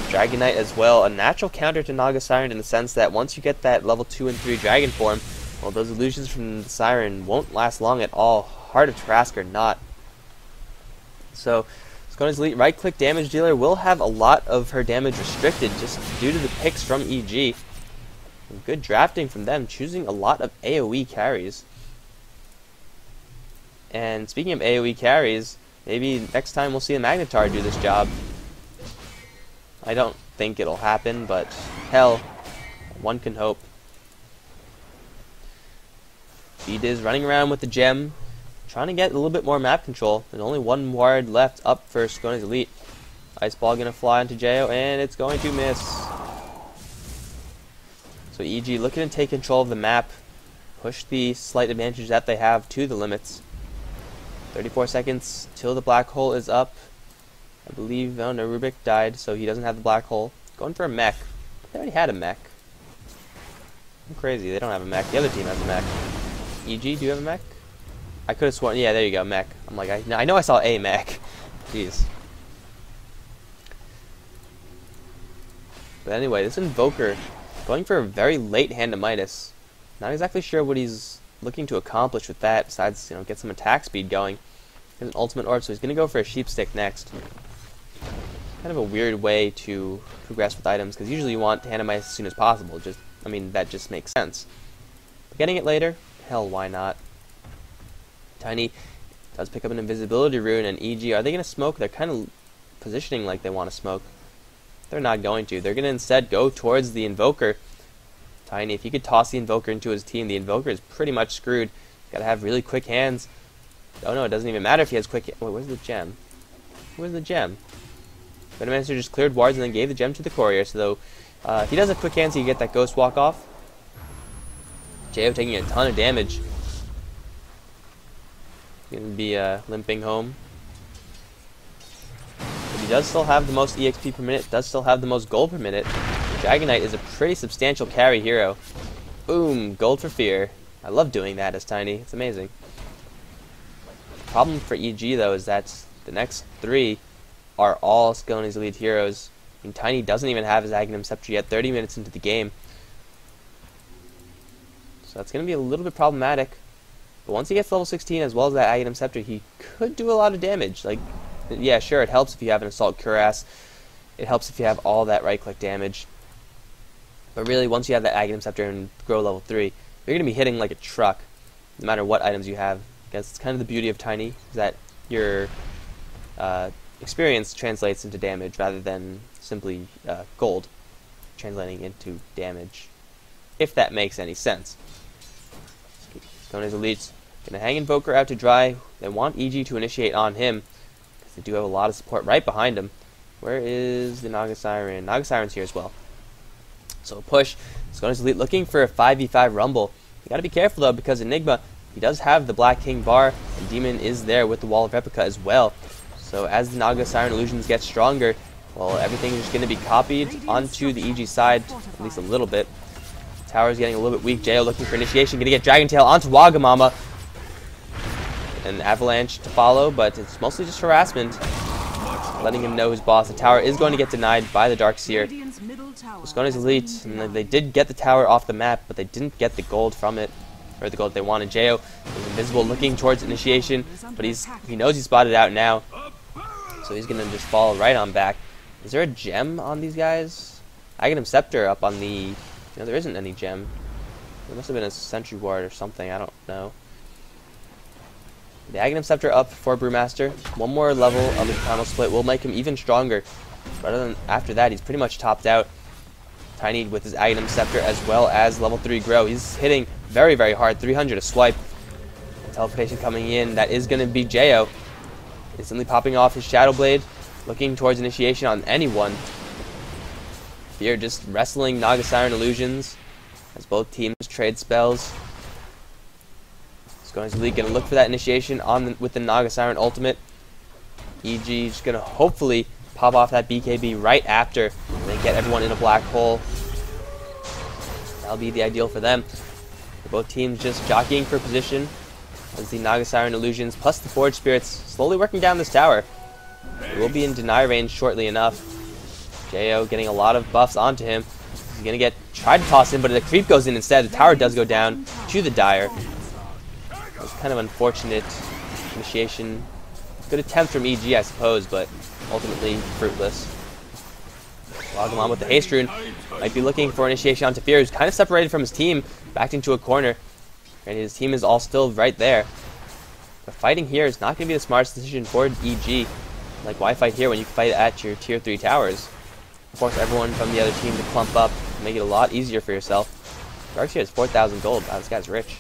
Dragon Knight as well, a natural counter to Naga Siren in the sense that once you get that level 2 and 3 Dragon form, well, those illusions from the Siren won't last long at all, Heart of Trask or not. So, Skanes Elit right-click damage dealer will have a lot of her damage restricted just due to the picks from EG. Good drafting from them, choosing a lot of AoE carries. And speaking of AoE carries, maybe next time we'll see a Magnetar do this job. I don't think it'll happen, but hell, one can hope. B-Diz running around with the gem, trying to get a little bit more map control. There's only 1 ward left up for Skanes Elit. Ice Ball gonna fly into Jo, and it's going to miss. So EG looking to take control of the map, push the slight advantage that they have to the limits. 34 seconds till the black hole is up, I believe, oh no, Rubik died, so he doesn't have the black hole. Going for a mech. They already had a mech. I'm crazy, they don't have a mech. The other team has a mech. EG, do you have a mech? I could have sworn, yeah, there you go, mech. I'm like, I know I saw a mech. Jeez. But anyway, this Invoker, going for a very late hand to Midas. Not exactly sure what he's looking to accomplish with that, besides, get some attack speed going. There's an ultimate orb, so he's going to go for a sheep stick next. Kind of a weird way to progress with items, because usually you want hand to Midas as soon as possible. That just makes sense. But getting it later, hell, why not? Tiny does pick up an invisibility rune, and EG, are they going to smoke? They're kind of positioning like they want to smoke. They're not going to. They're going to instead go towards the Invoker. Tiny, if you could toss the Invoker into his team, the Invoker is pretty much screwed. Got to have really quick hands. Oh no, it doesn't even matter if he has quick... Wait, where's the gem? Where's the gem? Venomancer just cleared wards and then gave the gem to the courier, so if he does have quick hands, he can get that ghost walk off. Jo taking a ton of damage. Gonna be limping home. But he does still have the most EXP per minute, does still have the most gold per minute. Dragonite is a pretty substantial carry hero. Boom, gold for fear. I love doing that as Tiny, it's amazing. The problem for EG though is that the next three are all Skanes Elite heroes. I mean, Tiny doesn't even have his Aghanim Scepter yet, 30 minutes into the game. So that's going to be a little bit problematic. But once he gets level 16 as well as that Aghanim Scepter, he could do a lot of damage. Like, yeah, sure, it helps if you have an Assault Cuirass. It helps if you have all that right-click damage. But really, once you have that Aghanim Scepter and grow level 3, you're going to be hitting like a truck, no matter what items you have. I guess it's kind of the beauty of Tiny, is that your experience translates into damage rather than simply gold translating into damage, if that makes any sense. Skanes Elite's going to hang Invoker out to dry. They want EG to initiate on him, because they do have a lot of support right behind him. Where is the Naga Siren? Naga Siren's here as well. So push. Skanes Elite looking for a 5v5 rumble. You got to be careful though, because Enigma, he does have the Black King bar, and Demon is there with the Wall of Replica as well. So as the Naga Siren illusions get stronger, well, everything is going to be copied onto the EG side, at least a little bit. Tower's getting a little bit weak. Jo looking for initiation, going to get Dragon Tail onto Wagamama. An Avalanche to follow, but it's mostly just harassment. Letting him know who's boss. The tower is going to get denied by the Darkseer. Skanes Elite, and they did get the tower off the map, but they didn't get the gold from it, or the gold they wanted. Jo is invisible, looking towards initiation, but he knows he's spotted out now, so he's gonna just fall right on back. Is there a gem on these guys? Aghanim Scepter up on the... No, there isn't any gem. There must have been a Sentry Ward or something, I don't know. The Aghanim Scepter up for Brewmaster. One more level of the Primal Split will make him even stronger. But other than after that, he's pretty much topped out. Tiny with his Aghanim Scepter as well as level 3 Grow. He's hitting very, very hard. 300 a swipe. Teleportation coming in. That is going to be Jo. Instantly popping off his Shadow Blade. Looking towards initiation on anyone. Fear just wrestling Naga Siren illusions as both teams trade spells. Skanes Elite going to look for that initiation with the Naga Siren ultimate. EG just going to hopefully pop off that BKB right after and then get everyone in a black hole. That'll be the ideal for them. Both teams just jockeying for position as the Naga Siren illusions plus the Forge Spirits slowly working down this tower. It will be in deny range shortly enough. Jo getting a lot of buffs onto him. He's going to try to toss in, but the creep goes in instead. The tower does go down to the Dire. It's kind of unfortunate initiation. Good attempt from EG, I suppose, but ultimately fruitless. Wagamon with the haste rune might be looking for initiation onto Fear, who's kind of separated from his team, backed into a corner, and his team is all still right there. But fighting here is not going to be the smartest decision for EG. Like, why fight here when you can fight at your tier 3 towers? Force everyone from the other team to clump up, make it a lot easier for yourself. Darkseer has 4,000 gold. Wow, this guy's rich.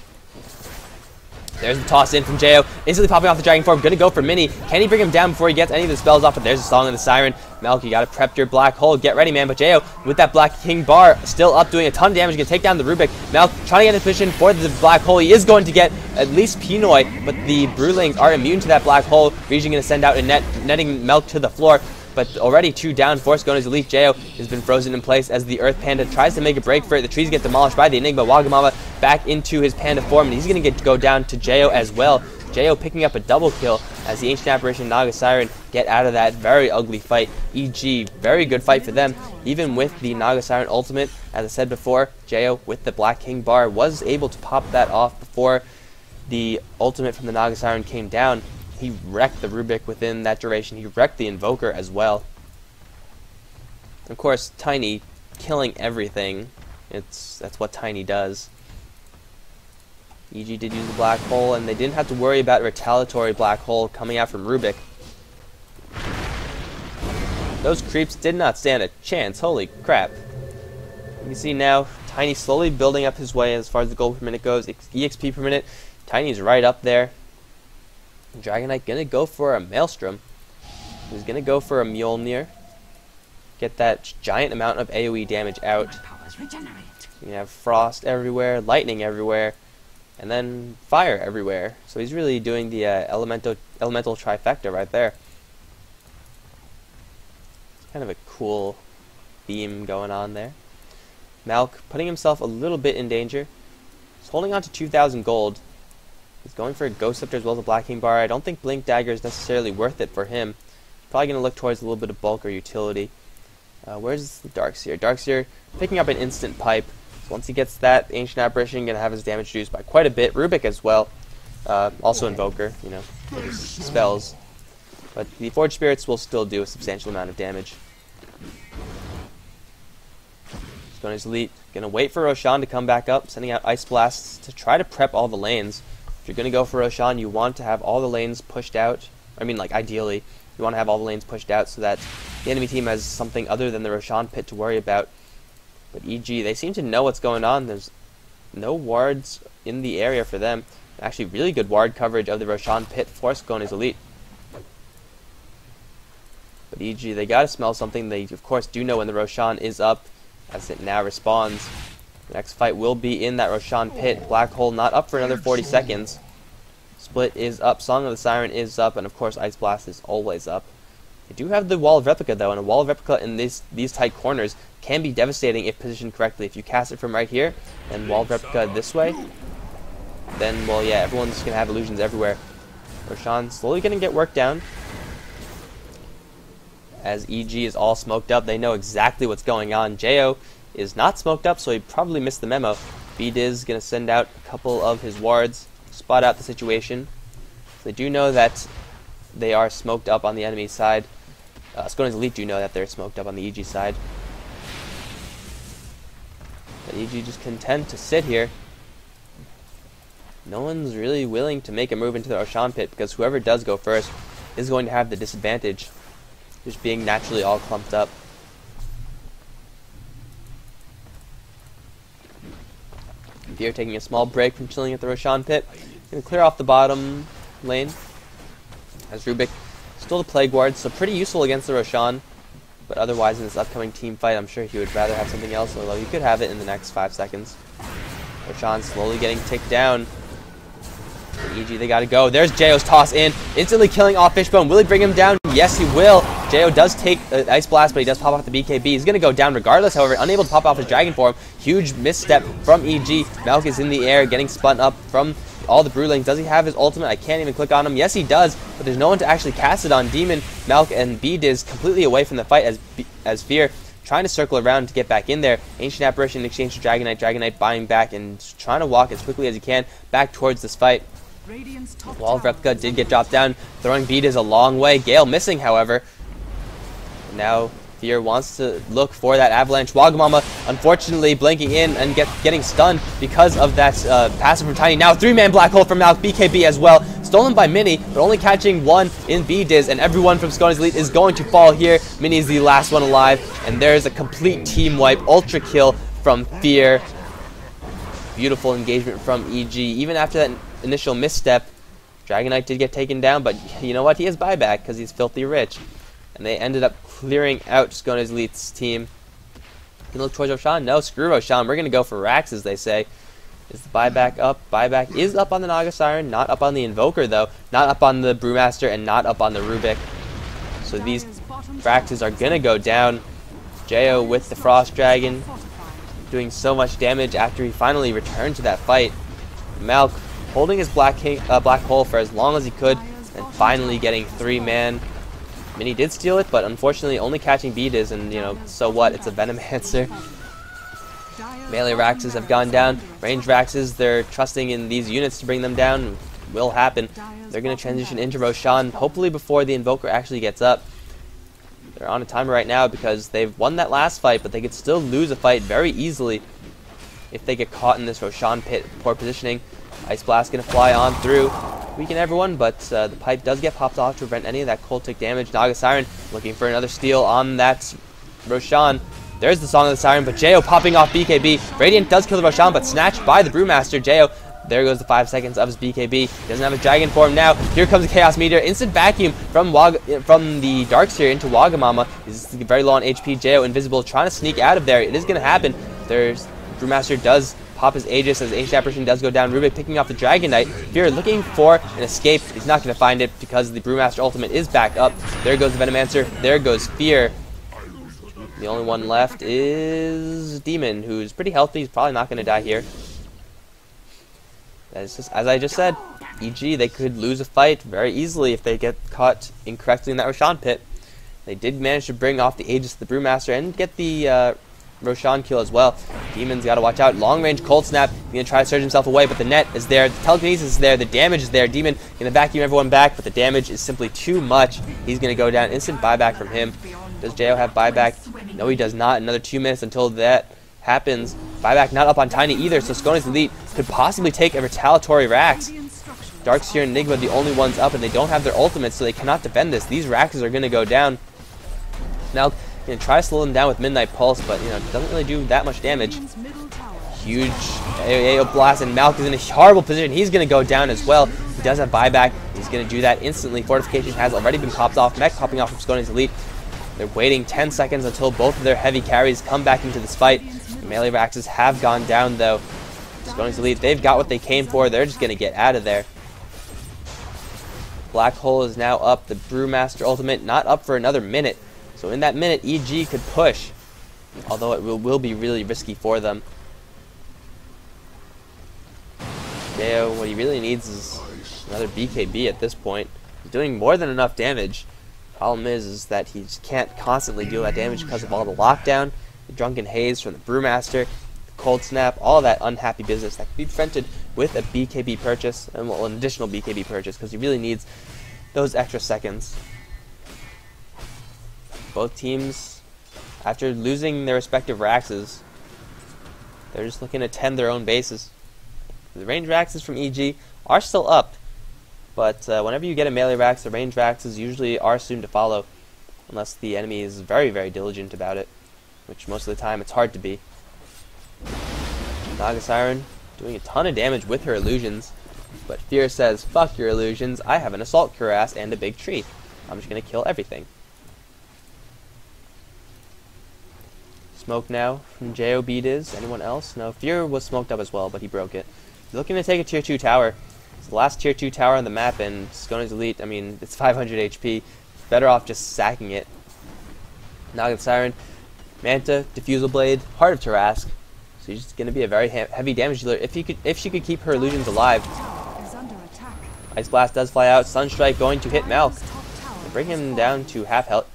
There's the toss in from Jo. Instantly popping off the Dragon Form. Gonna go for Mini. Can he bring him down before he gets any of the spells off? But there's a Song of the Siren. Melk, you gotta prep your black hole. Get ready, man. But Jo, with that Black King bar, still up, doing a ton of damage. Gonna take down the Rubik. Melk trying to get in position for the black hole. He is going to get at least Pinoy, but the Brewlings are immune to that black hole. Region gonna send out a net, netting Melk to the floor. but already 2 down for Skanes Elite. Jo has been frozen in place as the Earth Panda tries to make a break for it. The trees get demolished by the Enigma. Wagamama back into his panda form, and he's going to go down to Jo as well. Jo picking up a double kill as the Ancient Apparition and Naga Siren get out of that very ugly fight. EG, very good fight for them. Even with the Naga Siren ultimate, as I said before, Jo with the Black King bar was able to pop that off before the ultimate from the Naga Siren came down. He wrecked the Rubik within that duration. He wrecked the Invoker as well. Of course, Tiny killing everything. That's what Tiny does. EG did use the black hole, and they didn't have to worry about a retaliatory black hole coming out from Rubik. Those creeps did not stand a chance. Holy crap. You can see now, Tiny slowly building up his way as far as the gold per minute goes. EXP per minute, Tiny's right up there. Dragonite gonna go for a Maelstrom. He's gonna go for a Mjolnir. Get that giant amount of AoE damage out. You have frost everywhere, lightning everywhere, and then fire everywhere. So he's really doing the elemental trifecta right there. Kind of a cool theme going on there. Malk putting himself a little bit in danger. He's holding on to 2,000 gold. He's going for a Ghost Scepter as well as a Black King bar. I don't think Blink Dagger is necessarily worth it for him. He's probably going to look towards a little bit of bulk or utility. Where's the Darkseer? Darkseer picking up an instant pipe. So once he gets that, the Ancient Apparition going to have his damage reduced by quite a bit. Rubik as well. Also Invoker, you know, for his spells. But the Forged Spirits will still do a substantial amount of damage. Skanes Elite going to wait for Roshan to come back up, sending out Ice Blasts to try to prep all the lanes. If you're going to go for Roshan, you want to have all the lanes pushed out. I mean, like, ideally, you want to have all the lanes pushed out so that the enemy team has something other than the Roshan pit to worry about. But EG, they seem to know what's going on. There's no wards in the area for them. Actually, really good ward coverage of the Roshan pit for Skanes Elite. But EG, they got to smell something. They, of course, do know when the Roshan is up, as it now respawns. The next fight will be in that Roshan pit. Black Hole not up for another 40 seconds. Split is up, Song of the Siren is up, and of course Ice Blast is always up. They do have the Wall of Replica though, and a Wall of Replica in these tight corners can be devastating if positioned correctly. If you cast it from right here, and Wall of Replica this way, then, well, yeah, everyone's going to have illusions everywhere. Roshan slowly going to get worked down. As EG is all smoked up, they know exactly what's going on. Jo is not smoked up, so he probably missed the memo. BDiz is going to send out a couple of his wards, spot out the situation. They do know that they are smoked up on the enemy side. Skanes Elite do know that they're smoked up on the EG side. But EG just content to sit here. No one's really willing to make a move into the Roshan pit, because whoever does go first is going to have the disadvantage, just being naturally all clumped up. Fear taking a small break from chilling at the Roshan pit. Gonna clear off the bottom lane. As Rubik still the Plague Ward, so pretty useful against the Roshan. But otherwise in this upcoming team fight, I'm sure he would rather have something else, although he could have it in the next 5 seconds. Roshan slowly getting ticked down. EG, they gotta go. There's Jo's toss in, instantly killing off Fishbone. Will he bring him down? Yes, he will. Jo does take Ice Blast, but he does pop off the BKB. He's gonna go down regardless, however, unable to pop off his Dragon form. Huge misstep from EG. Malk is in the air, getting spun up from all the Brewlings. Does he have his ultimate? I can't even click on him. Yes, he does, but there's no one to actually cast it on. Demon, Malk, and BDiz completely away from the fight as Fear trying to circle around to get back in there. Ancient Apparition in exchange for Dragonite. Dragonite buying back and trying to walk as quickly as he can back towards this fight. Wall of Replica did get dropped down, throwing BDiz a long way. Gale missing, however. And now Fear wants to look for that Avalanche. Wagamama, unfortunately, blinking in and getting stunned because of that passive from Tiny. Now 3-man Black Hole from Malk, BKB as well. Stolen by Mini, but only catching one in BDiz, and everyone from Skanes Elite is going to fall here. Mini is the last one alive, and there's a complete team wipe. Ultra kill from Fear. Beautiful engagement from EG. Even after that initial misstep, Dragonite did get taken down, but you know what? He has buyback because he's filthy rich. And they ended up clearing out Skanes Elite's team. You can look towards Roshan. No, screw Roshan. We're going to go for Rax, as they say. Is the buyback up? Buyback is up on the Naga Siren, not up on the Invoker, though. Not up on the Brewmaster, and not up on the Rubik. So these Fraxes are going to go down. Jo with the Frost Dragon, doing so much damage after he finally returned to that fight. Malk holding his black hole for as long as he could, and finally getting 3-man. Mini did steal it, but unfortunately only catching Beediz, and you know, so what? It's a Venomancer. Melee Raxes have gone down. Range Raxes, they're trusting in these units to bring them down. Will happen. They're going to transition into Roshan, hopefully before the Invoker actually gets up. They're on a timer right now because they've won that last fight, but they could still lose a fight very easily if they get caught in this Roshan pit. Poor positioning. Ice Blast going to fly on through, weaken everyone, but the pipe does get popped off to prevent any of that cultic damage. Naga Siren looking for another steal on that Roshan. There's the Song of the Siren, but Jo popping off BKB. Radiant does kill the Roshan, but snatched by the Brewmaster. Jo, there goes the 5 seconds of his BKB. Doesn't have a dragon form now. Here comes the Chaos Meteor. Instant vacuum from the Darkseer into Wagamama. He's very low on HP. Jo invisible, trying to sneak out of there. It is going to happen. There's Brewmaster does pop his Aegis as Ancient Apparition does go down. Rubik picking off the Dragon Knight. Fear looking for an escape. He's not going to find it because the Brewmaster ultimate is back up. There goes the Venomancer. There goes Fear. The only one left is Demon, who's pretty healthy. He's probably not going to die here. As I just said, EG, they could lose a fight very easily if they get caught incorrectly in that Roshan pit. They did manage to bring off the Aegis of the Brewmaster and get the Roshan kill as well. Demon's got to watch out. Long range Cold Snap. He's going to try to surge himself away, but the net is there. The telekinesis is there. The damage is there. Demon going to vacuum everyone back, but the damage is simply too much. He's going to go down. Instant buyback from him. Does Jo have buyback? No, he does not. Another 2 minutes until that happens. Buyback not up on Tiny either, so Skanes Elite could possibly take a retaliatory Rax. Darkseer and Enigma the only ones up, and they don't have their ultimates, so they cannot defend this. These Raxes are going to go down. Now, going to try to slow them down with Midnight Pulse, but you know, it doesn't really do that much damage. Huge AO Blast, and Malk is in a horrible position. He's going to go down as well. He does have buyback. He's going to do that instantly. Fortification has already been popped off. Mech popping off from Skanes Elite. They're waiting 10 seconds until both of their heavy carries come back into this fight. The melee Raxes have gone down though. Skanes Elite, they've got what they came for. They're just going to get out of there. Black Hole is now up. The Brewmaster ultimate not up for another minute. So in that minute, EG could push. Although it will be really risky for them. Jo, what he really needs is another BKB at this point. He's doing more than enough damage. Problem is that he just can't constantly deal that damage because of all the lockdown, the Drunken Haze from the Brewmaster, the Cold Snap, all that unhappy business that can be prevented with a BKB purchase, and well, an additional BKB purchase, because he really needs those extra seconds. Both teams, after losing their respective Raxes, they're just looking to tend their own bases. The range Raxes from EG are still up, but whenever you get a melee Rax, the range Raxes usually are soon to follow, unless the enemy is very, very diligent about it, which most of the time it's hard to be. Naga Siren doing a ton of damage with her illusions, but Fear says, fuck your illusions, I have an Assault Cuirass and a big tree. I'm just going to kill everything. Smoke now from Jo Beediz. Anyone else? No, Fear was smoked up as well, but he broke it. He's looking to take a tier 2 tower. It's the last tier 2 tower on the map, and Skanes Elite, I mean, it's 500 HP. Better off just sacking it. Naga Siren, Manta, Diffusal Blade, Heart of Tarask. So she's going to be a very heavy damage dealer if she could keep her illusions alive. Ice Blast does fly out. Sunstrike going to hit Malk. And bring him down to half health.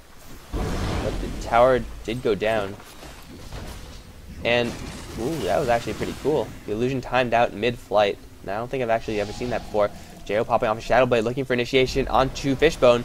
But the tower did go down. And, ooh, that was actually pretty cool. The illusion timed out mid-flight. Now, I don't think I've actually ever seen that before. Jo popping off a Shadow Blade, looking for initiation onto Fishbone.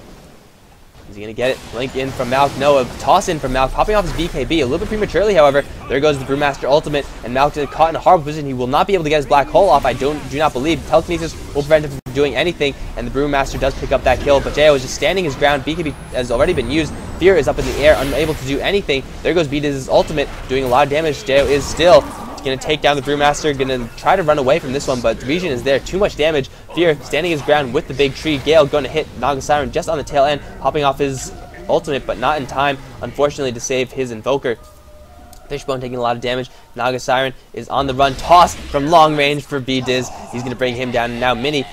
Is he going to get it? Blink in from Malk. No, a toss in from Malk, popping off his BKB. A little bit prematurely, however. There goes the Brewmaster ultimate, and Malk is caught in a horrible position. He will not be able to get his black hole off, I do not believe. Telekinesis will prevent him from doing anything, and the Brewmaster does pick up that kill, but Jo is just standing his ground. BKB has already been used. Fear is up in the air, unable to do anything. There goes Beediz's ultimate, doing a lot of damage. Jo is still going to take down the Brewmaster, going to try to run away from this one, but the region is there. Too much damage. Fear standing his ground with the big tree. Gale going to hit Naga Siren just on the tail end, popping off his ultimate, but not in time, unfortunately, to save his Invoker. Fishbone taking a lot of damage. Naga Siren is on the run. Toss from long range for Beediz. He's going to bring him down. And now Mini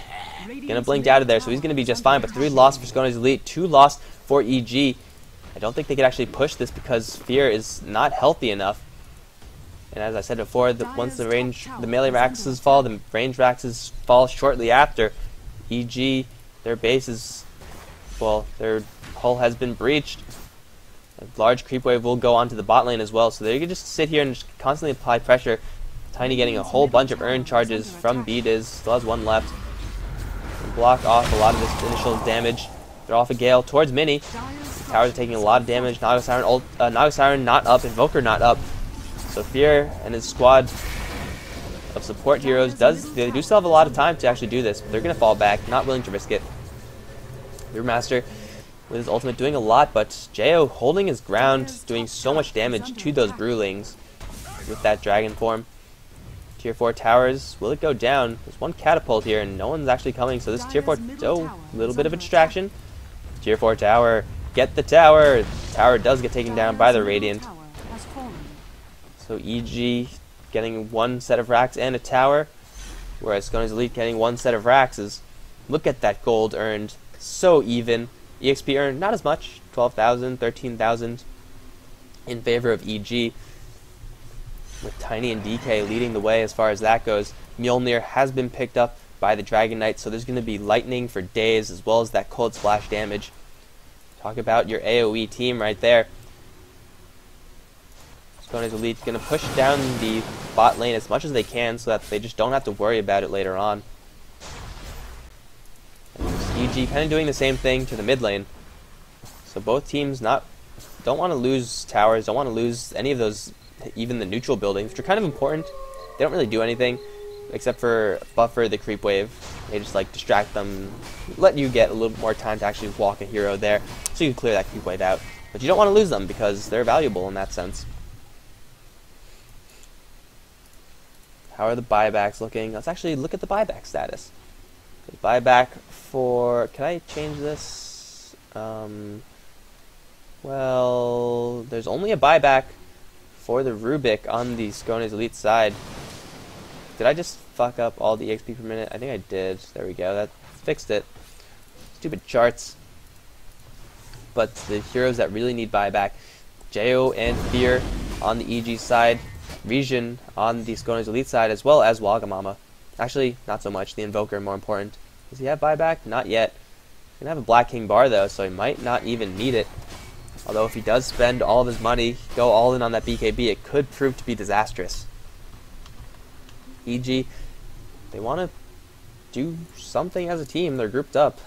Gonna blink out of there, so he's gonna be just fine. But 3 lost for Skanes Elite, 2 lost for EG. I don't think they could actually push this because Fear is not healthy enough. And as I said before, once the melee Raxes fall, the range Raxes fall shortly after. EG, their base is, well, their hull has been breached. A large creep wave will go onto the bot lane as well, so they can just sit here and just constantly apply pressure. Tiny getting a whole bunch of earn charges from B-Diz, still has 1 left. And block off a lot of this initial damage. They're off a Gale towards Mini. The towers are taking a lot of damage. Naga Siren not up, Invoker not up. So Fear and his squad of support heroes they do still have a lot of time to actually do this, but they're gonna fall back, not willing to risk it. Brewmaster with his ultimate doing a lot, but Jo holding his ground, doing so much damage to those Brewlings with that dragon form. Tier 4 towers, will it go down? There's 1 catapult here and no one's actually coming, so this Tier 4, a little bit of a distraction. Tier 4 tower, get the tower! The tower does get taken down by the Radiant. So EG getting 1 set of racks and a tower, whereas Skanes Elite getting 1 set of racks. Look at that gold earned, so even. EXP earned not as much, 12,000, 13,000 in favor of EG, with Tiny and DK leading the way as far as that goes. Mjolnir has been picked up by the Dragon Knight, so there's going to be lightning for days as well as that cold splash damage. Talk about your AoE team right there. Skanes Elite going to push down the bot lane as much as they can so that they just don't have to worry about it later on. And EG kind of doing the same thing to the mid lane. So both teams don't want to lose towers, don't want to lose any of those, even the neutral buildings, which are kind of important. They don't really do anything except for buffer the creep wave. They just like distract them, let you get a little more time to actually walk a hero there so you can clear that creep wave out. But you don't want to lose them because they're valuable in that sense. How are the buybacks looking? Let's actually look at the buyback status. The buyback for... Can I change this? Well, there's only a buyback for the Rubik on the Skanes Elite side. Did I just fuck up all the EXP per minute? I think I did. There we go. That fixed it. Stupid charts. But the heroes that really need buyback, Jo and Fear on the EG side, Region on the Skanes Elite side, as well as Wagamama. Actually, not so much. The Invoker more important. Does he have buyback? Not yet. He's gonna have a Black King bar though, so he might not even need it. Although if he does spend all of his money, go all in on that BKB, it could prove to be disastrous. EG, they want to do something as a team. They're grouped up.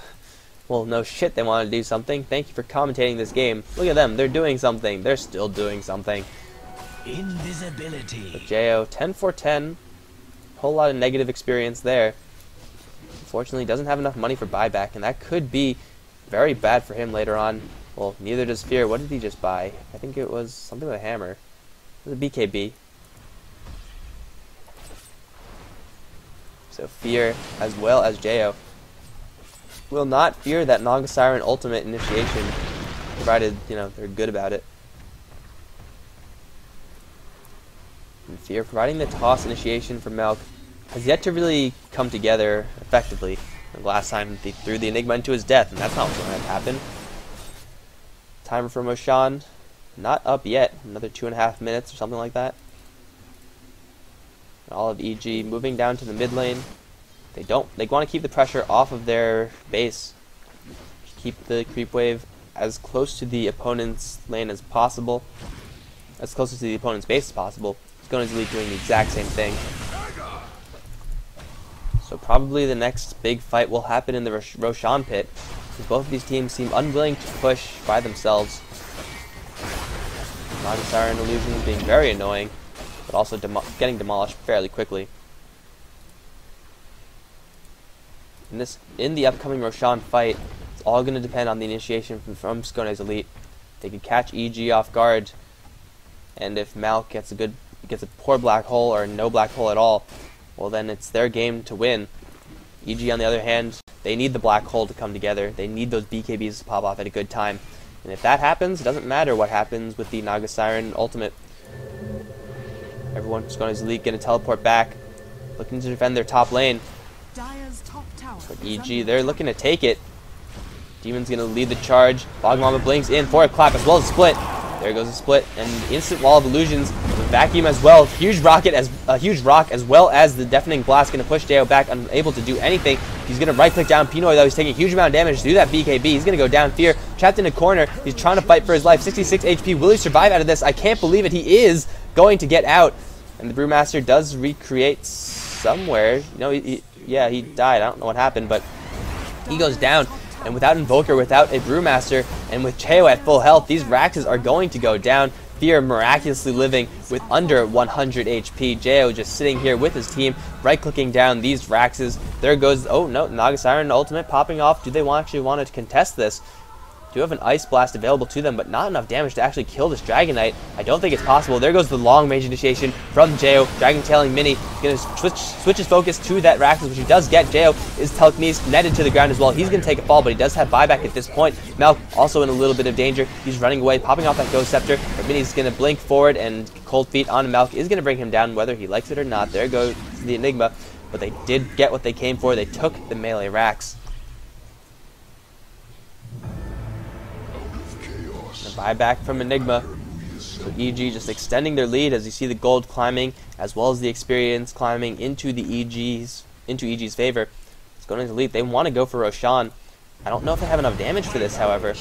Well, no shit, they want to do something. Thank you for commentating this game. Look at them. They're doing something. They're still doing something. Invisibility. But Jo, 10 for 10. Whole lot of negative experience there. Unfortunately, doesn't have enough money for buyback, and that could be very bad for him later on. Well, neither does Fear. What did he just buy? I think it was something with a hammer. It was a BKB. So Fear, as well as Jo, will not fear that Naga Siren ultimate initiation, provided, you know, they're good about it. And Fear providing the toss initiation for Melk has yet to really come together effectively. The last time he threw the Enigma into his death, and that's not what's going to happen. Timer for Moshan, not up yet. Another 2.5 minutes or something like that. All of EG moving down to the mid lane. They want to keep the pressure off of their base. Keep the creep wave as close to the opponent's lane as possible. As close to the opponent's base as possible. Skanes Elite doing the exact same thing. So probably the next big fight will happen in the Roshan pit, because both of these teams seem unwilling to push by themselves. Naga Siren illusions being very annoying, but also getting demolished fairly quickly. In the upcoming Roshan fight, it's all going to depend on the initiation from Skanes Elite. They could catch EG off guard, and if Malk gets a poor black hole or no black hole at all, well then it's their game to win. EG on the other hand, they need the black hole to come together. They need those BKBs to pop off at a good time. And if that happens, it doesn't matter what happens with the Naga Siren ultimate. Everyone's going to Elite, going to teleport back, looking to defend their top lane. Dire's top tower But EG, they're looking to take it. Demon's going to lead the charge. Bogmama blinks in for a clap as well as a split. There goes a split and instant wall of illusions. The vacuum as well. Huge rock as well as the deafening blast going to push Deo back, unable to do anything. He's going to right click down Pinoy though. He's taking a huge amount of damage through that BKB. He's going to go down. Fear trapped in a corner. He's trying to fight for his life. 66 HP. Will he survive out of this? I can't believe it. He is going to get out. And the Brewmaster does recreate somewhere. You know, yeah, he died. I don't know what happened, but he goes down. And without Invoker, without a Brewmaster, and with Cheo at full health, these Raxes are going to go down. Fear miraculously living with under 100 HP. Cheo just sitting here with his team, right-clicking down these Raxes. There goes, oh no, Naga Siren ultimate popping off. Do they actually want to contest this? Do have an Ice Blast available to them, but not enough damage to actually kill this Dragon Knight. I don't think it's possible. There goes the long range initiation from Cheo. Dragon Tailing Mini. He's going to switch his focus to that Raxus, which he does get. Cheo is telekinesis netted to the ground as well. He's going to take a fall, but he does have buyback at this point. Malk also in a little bit of danger. He's running away, popping off that Ghost Scepter, but Mini's going to blink forward, and Cold Feet on Malk is going to bring him down, whether he likes it or not. There goes the Enigma, but they did get what they came for. They took the melee Rax. Buyback from Enigma. So EG just extending their lead as you see the gold climbing as well as the experience climbing into EG's favor. It's going to lead. They want to go for Roshan. I don't know if they have enough damage for this, however.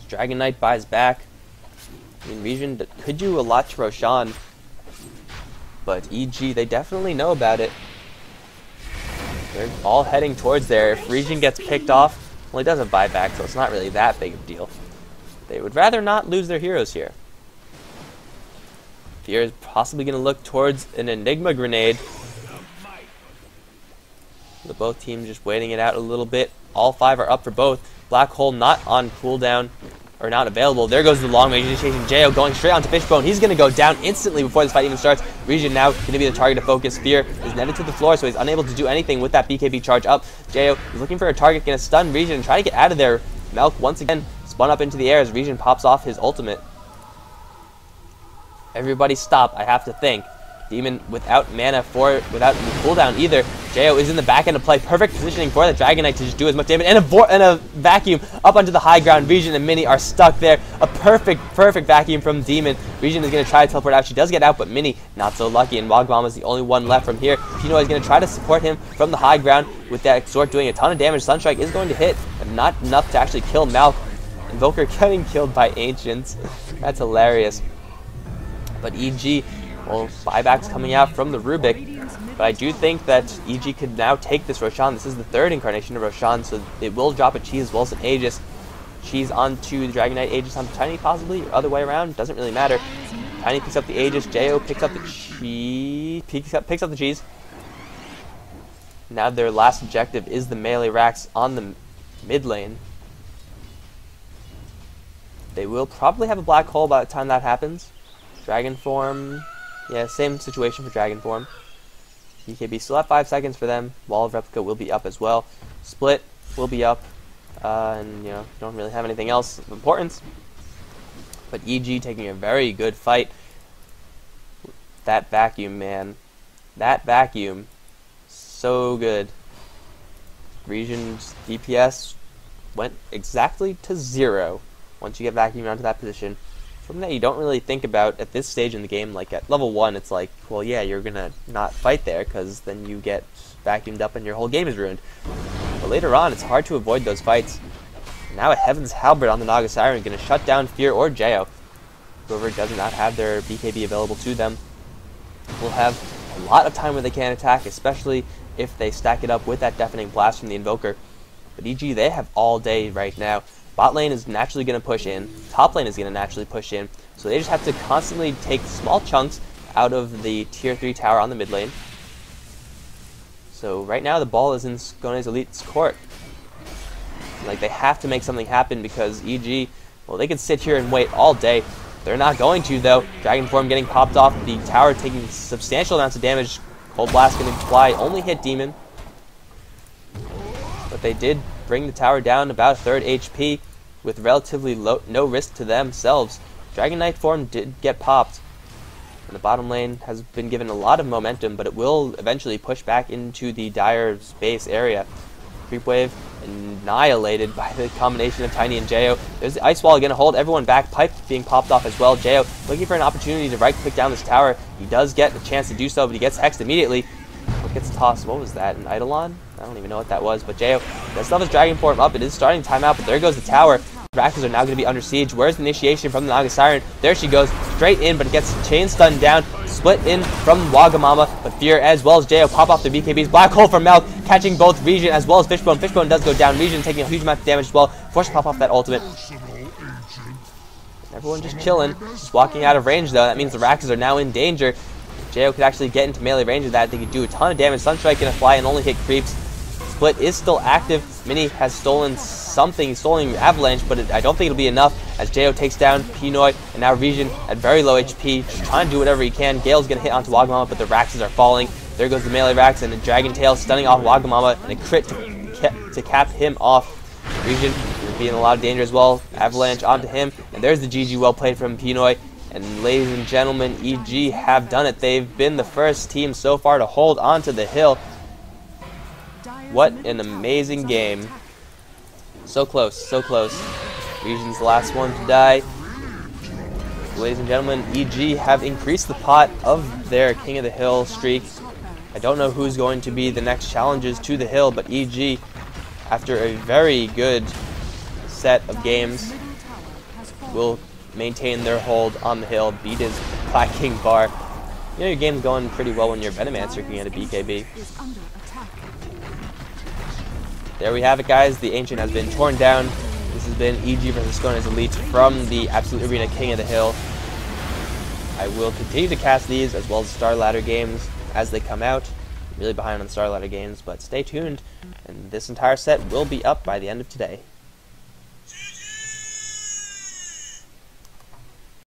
Dragon Knight buys back. I mean, Region could do a lot to Roshan, but EG, they definitely know about it. They're all heading towards there. If Region gets picked off, well, he does have buyback, so it's not really that big of a deal. They would rather not lose their heroes here. Fear is possibly going to look towards an Enigma grenade. The both teams just waiting it out a little bit. All 5 are up for both. Black Hole not on cooldown, or not available. There goes the long range initiation. Cheo going straight onto Fishbone. He's going to go down instantly before this fight even starts. Region now going to be the target of focus. Fear is netted to the floor, so he's unable to do anything with that BKB charge up. Cheo is looking for a target, going to stun Region and try to get out of there. Malk once again spun up into the air as Region pops off his ultimate. Everybody stop, I have to think. Demon without mana without cooldown either. Cheo is in the back end of play. Perfect positioning for the Dragon Knight to just do as much damage. And a vacuum up onto the high ground. Region and Mini are stuck there. A perfect vacuum from Demon. Region is going to try to teleport out. She does get out, but Mini not so lucky. And Wogmama is the only one left from here. Pinoy is going to try to support him from the high ground with that Exort doing a ton of damage. Sunstrike is going to hit, but not enough to actually kill Malk. Invoker getting killed by Ancients. That's hilarious. But EG, well, buybacks coming out from the Rubik. But I do think that EG could now take this Roshan. This is the 3rd incarnation of Roshan, so it will drop a Cheese as well as an Aegis. Cheese onto the Dragon Knight, Aegis onto Tiny possibly, or other way around, doesn't really matter. Tiny picks up the Aegis, Cheo picks up the Cheese, picks up the Cheese. Now their last objective is the melee Rax on the mid lane. They will probably have a black hole by the time that happens. Dragon form, yeah, same situation for Dragon form. BKB still have 5 seconds for them. Wall of Replica will be up as well. Split will be up, and you know, don't really have anything else of importance. But EG taking a very good fight. That vacuum, man, that vacuum, so good. Region's DPS went exactly to 0 once you get vacuumed onto that position. Something that you don't really think about at this stage in the game. Like at level 1, it's like, well, yeah, you're gonna not fight there because then you get vacuumed up and your whole game is ruined. But later on, it's hard to avoid those fights. Now a Heaven's Halberd on the Naga Siren, gonna shut down Fear or Cheo. Whoever does not have their BKB available to them will have a lot of time where they can attack, especially if they stack it up with that Deafening Blast from the Invoker. But EG, they have all day right now. Bot lane is naturally going to push in. Top lane is going to naturally push in. So they just have to constantly take small chunks out of the tier 3 tower on the mid lane. So right now the ball is in Skanes Elite's court. Like, they have to make something happen because EG, well, they could sit here and wait all day. They're not going to, though. Dragon form getting popped off. The tower taking substantial amounts of damage. Cold Blast going to fly. Only hit Demon. But they did bring the tower down about 1/3 HP with relatively no risk to themselves. Dragon Knight form did get popped. And the bottom lane has been given a lot of momentum, but it will eventually push back into the dire space area. Creep wave annihilated by the combination of Tiny and Jo. There's the ice wall going to hold everyone back. Pipe being popped off as well. Jo looking for an opportunity to right click down this tower. He does get the chance to do so, but he gets hexed immediately. What gets tossed? What was that? An Eidolon? I don't even know what that was, but Jo does stuff his dragon form up. It is starting timeout, but there goes the tower. Raptors are now going to be under siege. Where's the initiation from the Naga Siren? There she goes, straight in, but it gets chain stunned down. Split in from Wagamama, but Fear as well as Jo pop off the BKB's. Black hole from Milk, catching both Region as well as Fishbone. Fishbone does go down. Region taking a huge amount of damage as well. Forced to pop off that ultimate. Everyone just chilling, just walking out of range though. That means the Raptors are now in danger. Jo could actually get into melee range of that. They could do a ton of damage. Sunstrike gonna fly and only hit creeps. Split is still active. Mini has stolen something. He's stolen Avalanche, but I don't think it'll be enough as Jo takes down Pinoy, and now Region at very low HP, just trying to do whatever he can. Gale's going to hit onto Wagamama, but the Raxes are falling. There goes the melee Rax, and the Dragon Tail stunning off Wagamama, and a crit to cap him off. Region will be in a lot of danger as well. Avalanche onto him, and there's the GG well played from Pinoy. And ladies and gentlemen, EG have done it. They've been the first team so far to hold onto the hill. What an amazing game. So close, so close. Region's the last one to die. Ladies and gentlemen, EG have increased the pot of their King of the Hill streak. I don't know who's going to be the next challengers to the hill, but EG, after a very good set of games, will maintain their hold on the hill, beat his Black King bar. You know your game's going pretty well when you're Venomancer can get a BKB. There we have it, guys. The Ancient has been torn down. This has been EG versus Skanes Elite from the Absolute Arena King of the Hill. I will continue to cast these as well as Star Ladder games as they come out. I'm really behind on Star Ladder games, but stay tuned, and this entire set will be up by the end of today.